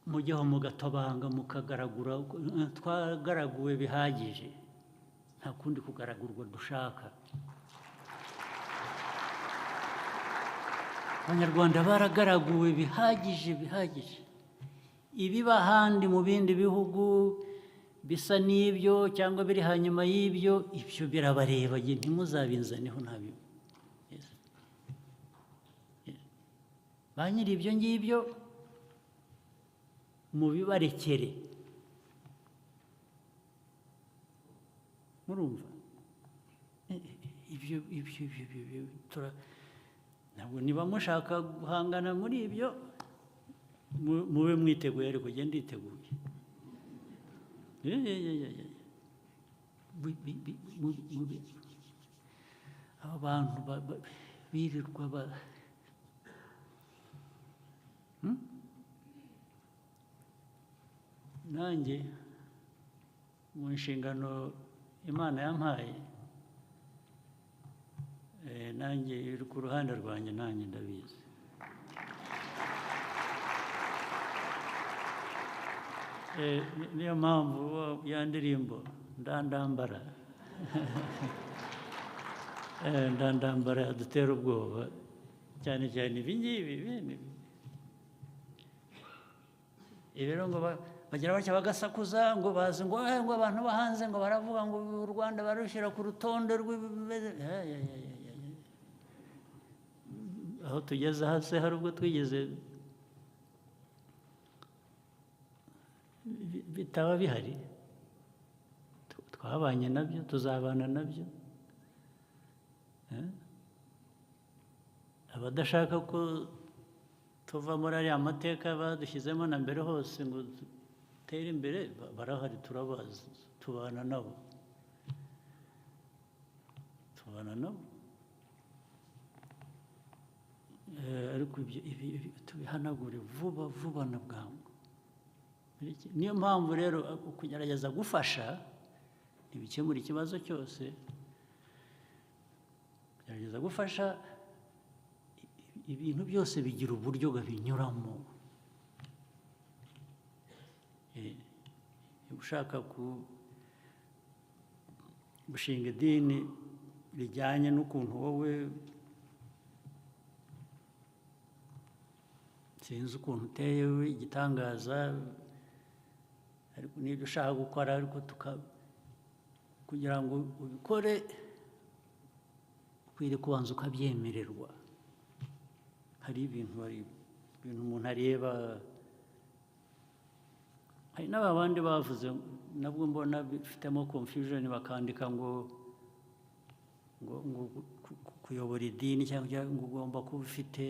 S1: mujyaho mugatobanga mukagaragura. Twagaraguwe bihagije, nta kundi kugaragurwa dushaka. Abanyarwanda baragaraguwe bihagije. Ibiba ahandi mu bindi bihugu bisa n'ibyo cyangwa biri hanyuma y'ibyo, ibyo birabareba, ntimuzabinzaneho ntabyo. Ba nyiri ibyo ngibyo mubibarekere, murumva? Ibyo ntabwo, niba mushaka guhangana muri ibyo, mube mwiteguye, ariko njye nditeguye. Aba bantu birirwa nanjye mu nshingano Imana yampaye, nanjye iri ku ruhande rwanjye nanjye ndabizi. Niyo mpamvu ya ndirimbo ndandambara ndandambara adutera ubwoba cyane cyane ibi ngibi ibi rero ngo bagira batya bagasakuza ngo bazi ngo abantu bo hanze ngo baravuga ngo u Rwanda barushyira ku rutonde aho tugeze hasi hari ubwo twigeze bitaba bihari, twabanye nabyo tuzabana nabyo. Abadashaka ko tuva muri ariya mateka badushyizemo na mbere hose ngo dutere imbere barahari, turabazi, tubana nabo ariko ibi tubihanagure vuba na bwangu. Niyo mpamvu rero kugerageza gufasha ntibikemura ikibazo cyose. Kugerageza gufasha ibintu byose bigira uburyo babinyuramo. Ushaka gushinga idini rijyanye n'ukuntu wowe sinzi ukuntu uteye igitangaza, ariko n'ibyo ushaka gukora ariko kugira ngo ubikore ukwiriye kubanza ukabyemererwa. Hari ibintu umuntu areba, hari n'abandi bavuze nabwo mbona bifitemo confusion bakandika ngo kuyobora idini cyangwa ngo ugomba kuba ufite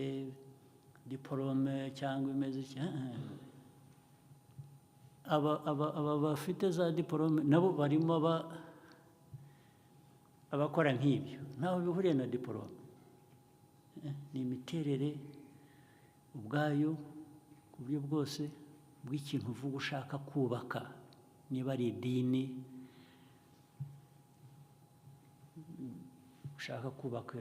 S1: diporome cyangwa imeze aba bafite za diporome nabo barimo abakora nk'ibyo, ntaho bihuriye na diporome. Ni imiterere ubwayo ku buryo bwose bw'ikintu uvuga ushaka kubaka. Niba ari idini ushaka kubaka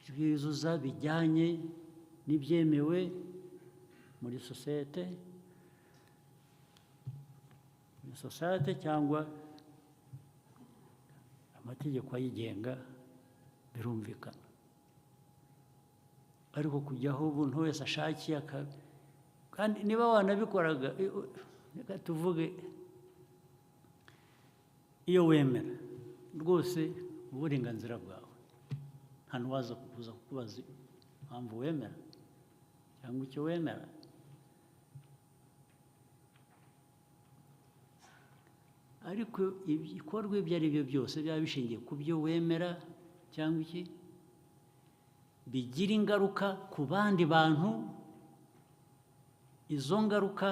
S1: ibiyuzuza bijyanye n'ibyemewe muri sosiyete cyangwa amategeko ayigenga, birumvikana. Ariko kujyaho umuntu wese ashakiye kandi niba wanabikoraga, reka tuvuge iyo wemera rwose uburenganzira bwawe, nta n'uwaza kuza kukubaza impamvu wemera cyangwa icyo wemera. Ariko ibikorwa ibyo ari byo byose byaba bishingiye ku byo wemera cyangwa iki, bigira ingaruka ku bandi bantu. Izo ngaruka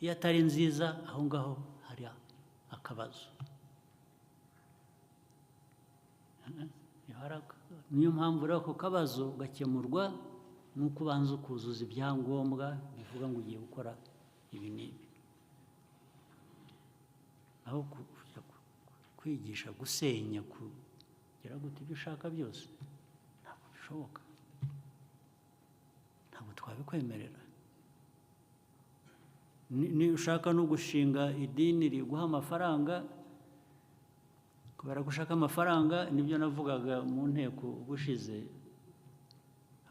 S1: iyo atari nziza, aho ngaho hari akabazo. Niyo mpamvu rero ako kabazo gakemurwa n'uko ubanza ukuzuza ibyangombwa bivuga ngo ugiye gukora ibi n'ibi. Aho kwigisha gusenya, kugira ngo ibyo ushaka byose ntabwo bishoboka, ntabwo twabikwemerera. Niba ushaka no gushinga idini riguha amafaranga kubera ko ushaka amafaranga, nibyo navugaga mu nteko ubushize,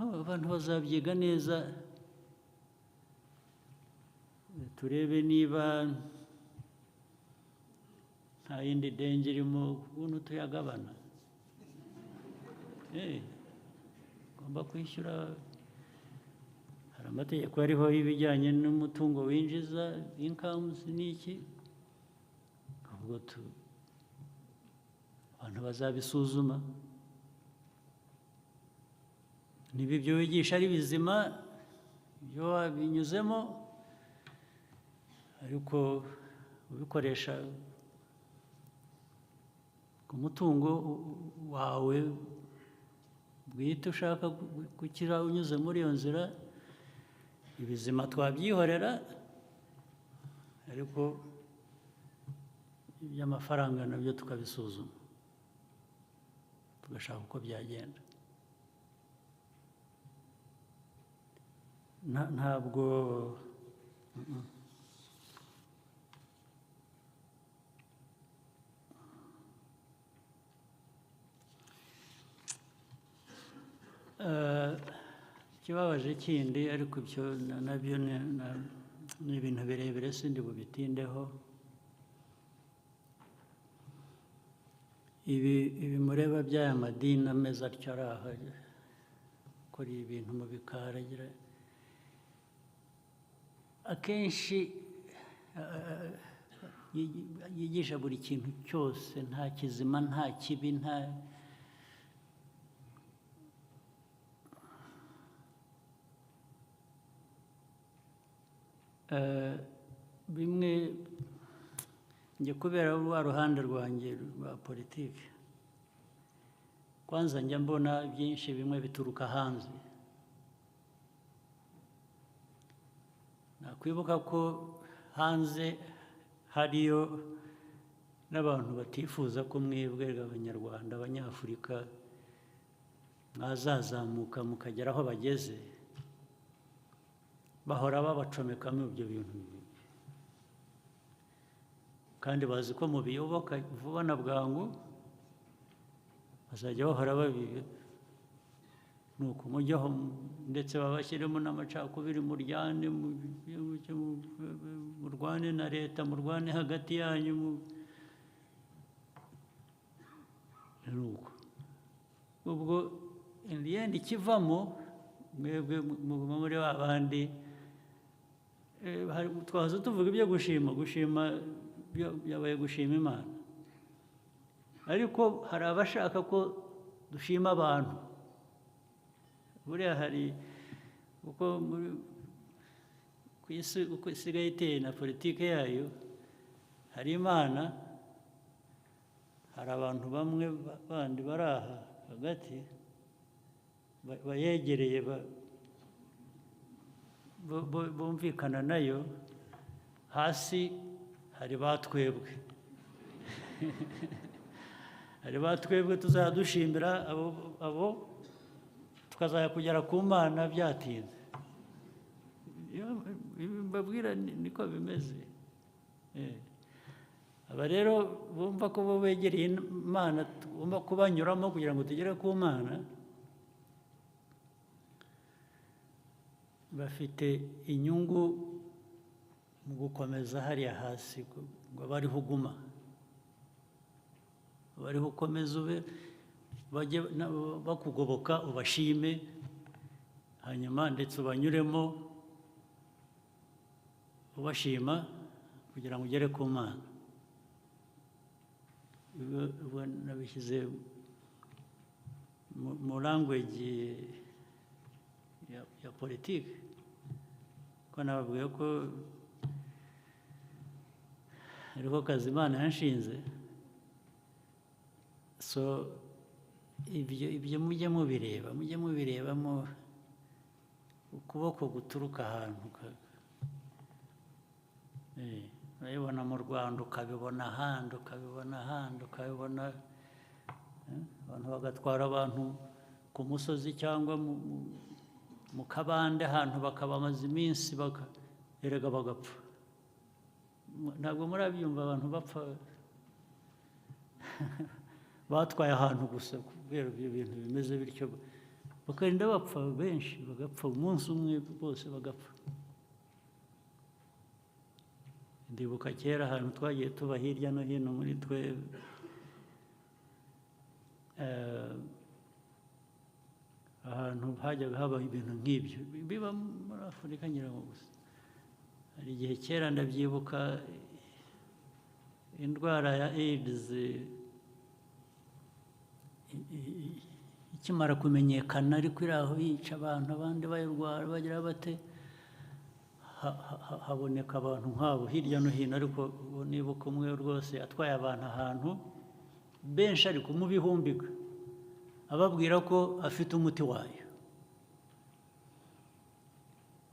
S1: abantu bazabyiga neza, turebe niba nta yindi denge irimo, ukuntu tuyagabana. Ugomba kwishyura, hari amategeko ariho y'ibijyanye n'umutungo winjiza, incomes n'iki, ubwo abantu bazabisuzuma. Niba ibyo wigisha ari bizima, ibyo wabinyuzemo, ariko ubikoresha ku mutungo wawe bwite ushaka gukira unyuze muri iyo nzira, ibizima twabyihorera, ariko iby'amafaranga nabyo tukabisuzuma tugashaka uko byagenda. Ntabwo ikibabaje kindi, ariko ibyo nabyo ni ibintu birebire sindi bubitindeho. Ibi mureba by'aya madini ameze atyo ari aha akora ibintu mu bikari, akenshi yigisha buri kintu cyose, nta kizima nta kibi, nta bimwe njye kubera rwa ruhande rwanjye rwa politiki, kwanza njya mbona byinshi bimwe bituruka hanze. Nakwibuka ko hanze hariyo n'abantu batifuza ko mwebwe abanyarwanda, abanyafurika mwazazamuka mukagera aho bageze, bahora babacomekamo ibyo bintu, kandi bazi ko mubiyoboka vuba na bwangu bazajya bahora babibe, nuko mujyaho ndetse babashyiremo n'amacakubiri, murwane na leta, murwane hagati yanyu, nuko ubwo indiyenda ikivamo mwebwe muri ba bandi twaza tuvuga ibyo gushima byabaye gushima Imana, ariko hari abashaka ko dushima abantu. Buriya hari uko ku isi uko isigaye iteye na politiki yayo, hari Imana, hari abantu bamwe bandi bari aha hagati bayegereye bumvikana nayo, hasi hari batwebwe hari batwebwe tuzadushimira abo tukazajya kugera ku Mana byatinze. Mbabwira niko bimeze. Aba rero bumva ko bo begereye Imana tugomba kubanyuramo kugira ngo tugere ku Mana, bafite inyungu mu gukomeza hariya hasi, ngo bariho uguma, bariho ukomeza ube, bajye bakugoboka ubashime, hanyuma ndetse ubanyuremo ubashima kugira ngo ugere ku Mana. Ubu nabishyize mu language ya politiki, ko nababwiye ko hariho kazi Imana yanshinze. So ibyo mujye mubirebamo ukuboko guturuka ahantu, urabibona mu Rwanda, ukabibona ahandi, ukabibona abantu bagatwara abantu ku musozi cyangwa mu kabande ahantu, bakabamaza iminsi erega bagapfa. Ntabwo murabyumva abantu bapfa batwaye ahantu gusa kubera ibyo bintu bimeze bityo, bakarinda bapfa benshi, bagapfa umunsi umwe bose bagapfa. Ndibuka kera ahantu twagiye tuba hirya no hino muri twe, ahantu hajyaga haba ibintu nk'ibyo biba muri Afurika nyirango gusa. Hari igihe kera ndabyibuka, indwara ya AIDS ikimara kumenyekana, ariko iri aho yica abantu, abandi bayirwara bagira bate, haboneka abantu nk'abo hirya no hino. Ariko nibuka umwe rwose atwaye abantu ahantu benshi, ariko mu bihumbi, ababwira ko afite umuti wayo,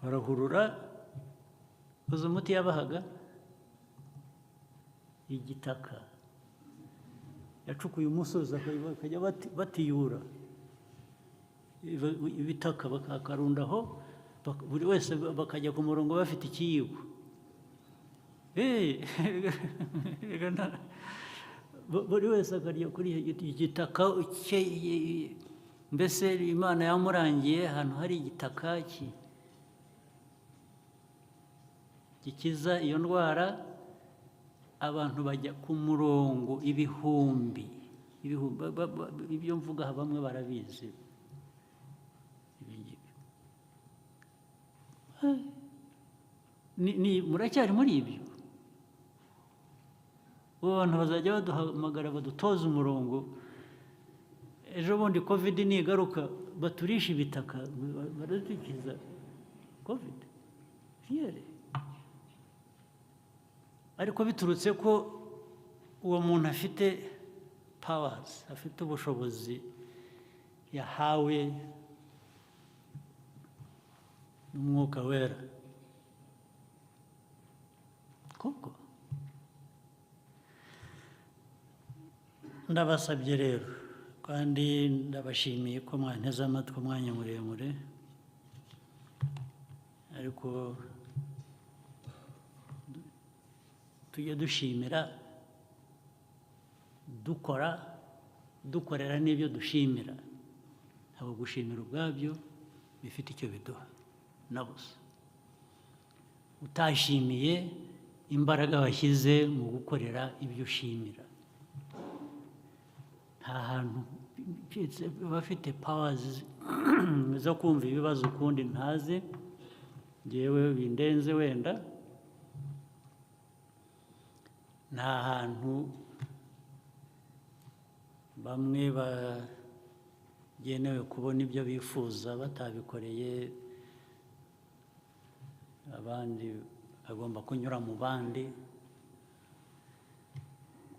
S1: barahurura. Uzi umuti yabahaga? igitaka, yacukuye umusozi bakajya batiyura ibitaka bakakarundaho, buri wese bakajya ku murongo bafite ikiyiko. Buri wese akarya kuri igitaka cye, mbese Imana yamurangiye ahantu hari igitaka gikiza iyo ndwara. Abantu bajya ku murongo ibihumbi, ibyo mvuga bamwe barabizi. Muracyari muri ibyo? Abantu bazajya baduhamagara badutoza umurongo, ejo bundi covid nigaruka baturisha ibitaka, baradukiza covid fiyere. Ariko biturutse ko uwo muntu afite powers, afite ubushobozi yahawe n'Umwuka Wera. Koko ndabasabye rero, kandi ndabashimiye ko mwanteze amatwi umwanya muremure, ariko tujye dushimira, dukorera n'ibyo dushimira. Ntabwo gushimira ubwabyo bifite icyo biduha na busa. Utashimiye imbaraga washyize mu gukorera ibyo ushimira, nta hantu bafite powers zo kumva ibibazo ukundi ntazi, ngewe bindenze wenda. Nta hantu bamwe bagenewe kubona ibyo bifuza batabikoreye, abandi bagomba kunyura mu bandi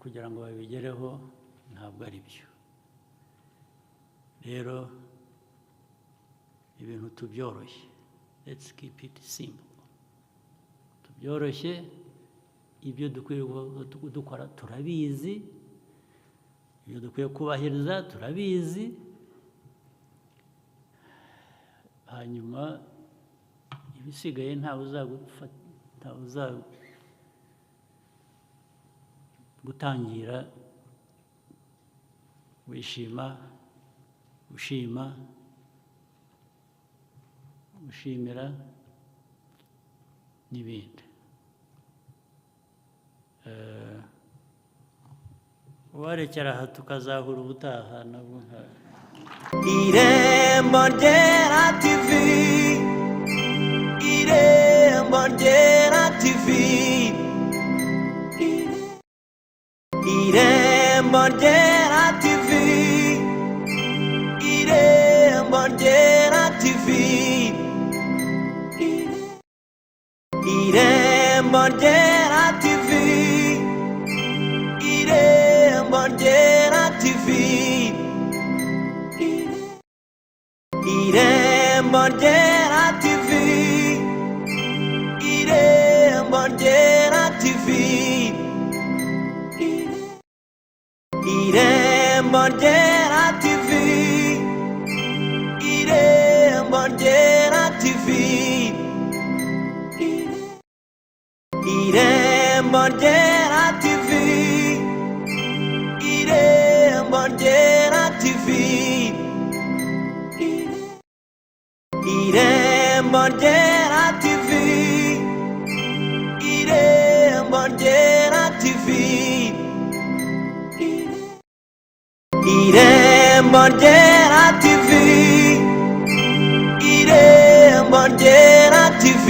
S1: kugira ngo babigereho. Ntabwo ari byo. Rero ibintu tubyoroshye, let's keep it simple. Tubyoroshye, ibyo dukwiye dukora turabizi, ibyo dukwiye kubahiriza turabizi, hanyuma ibisigaye ntawe gutangira wishima, ushima, ushimira n'ibindi. Warekera aha tukazahura ubutaha nabwo.
S2: Irembo Ryera TV, Irembo Ryera TV, Irembo Ryera TV, Irembo Ryera TV, Irembo Ryera TV, Irembo Ryera TV, Irembo Ryera TV, Irembo Ryera TV, Irembo Ryera TV, Irembo Ryera TV, Irembo Ryera TV, Irembo Ryera TV, Irembo Ryera TV, Irembo Ryera TV, Irembo Ryera TV, Irembo Ryera TV.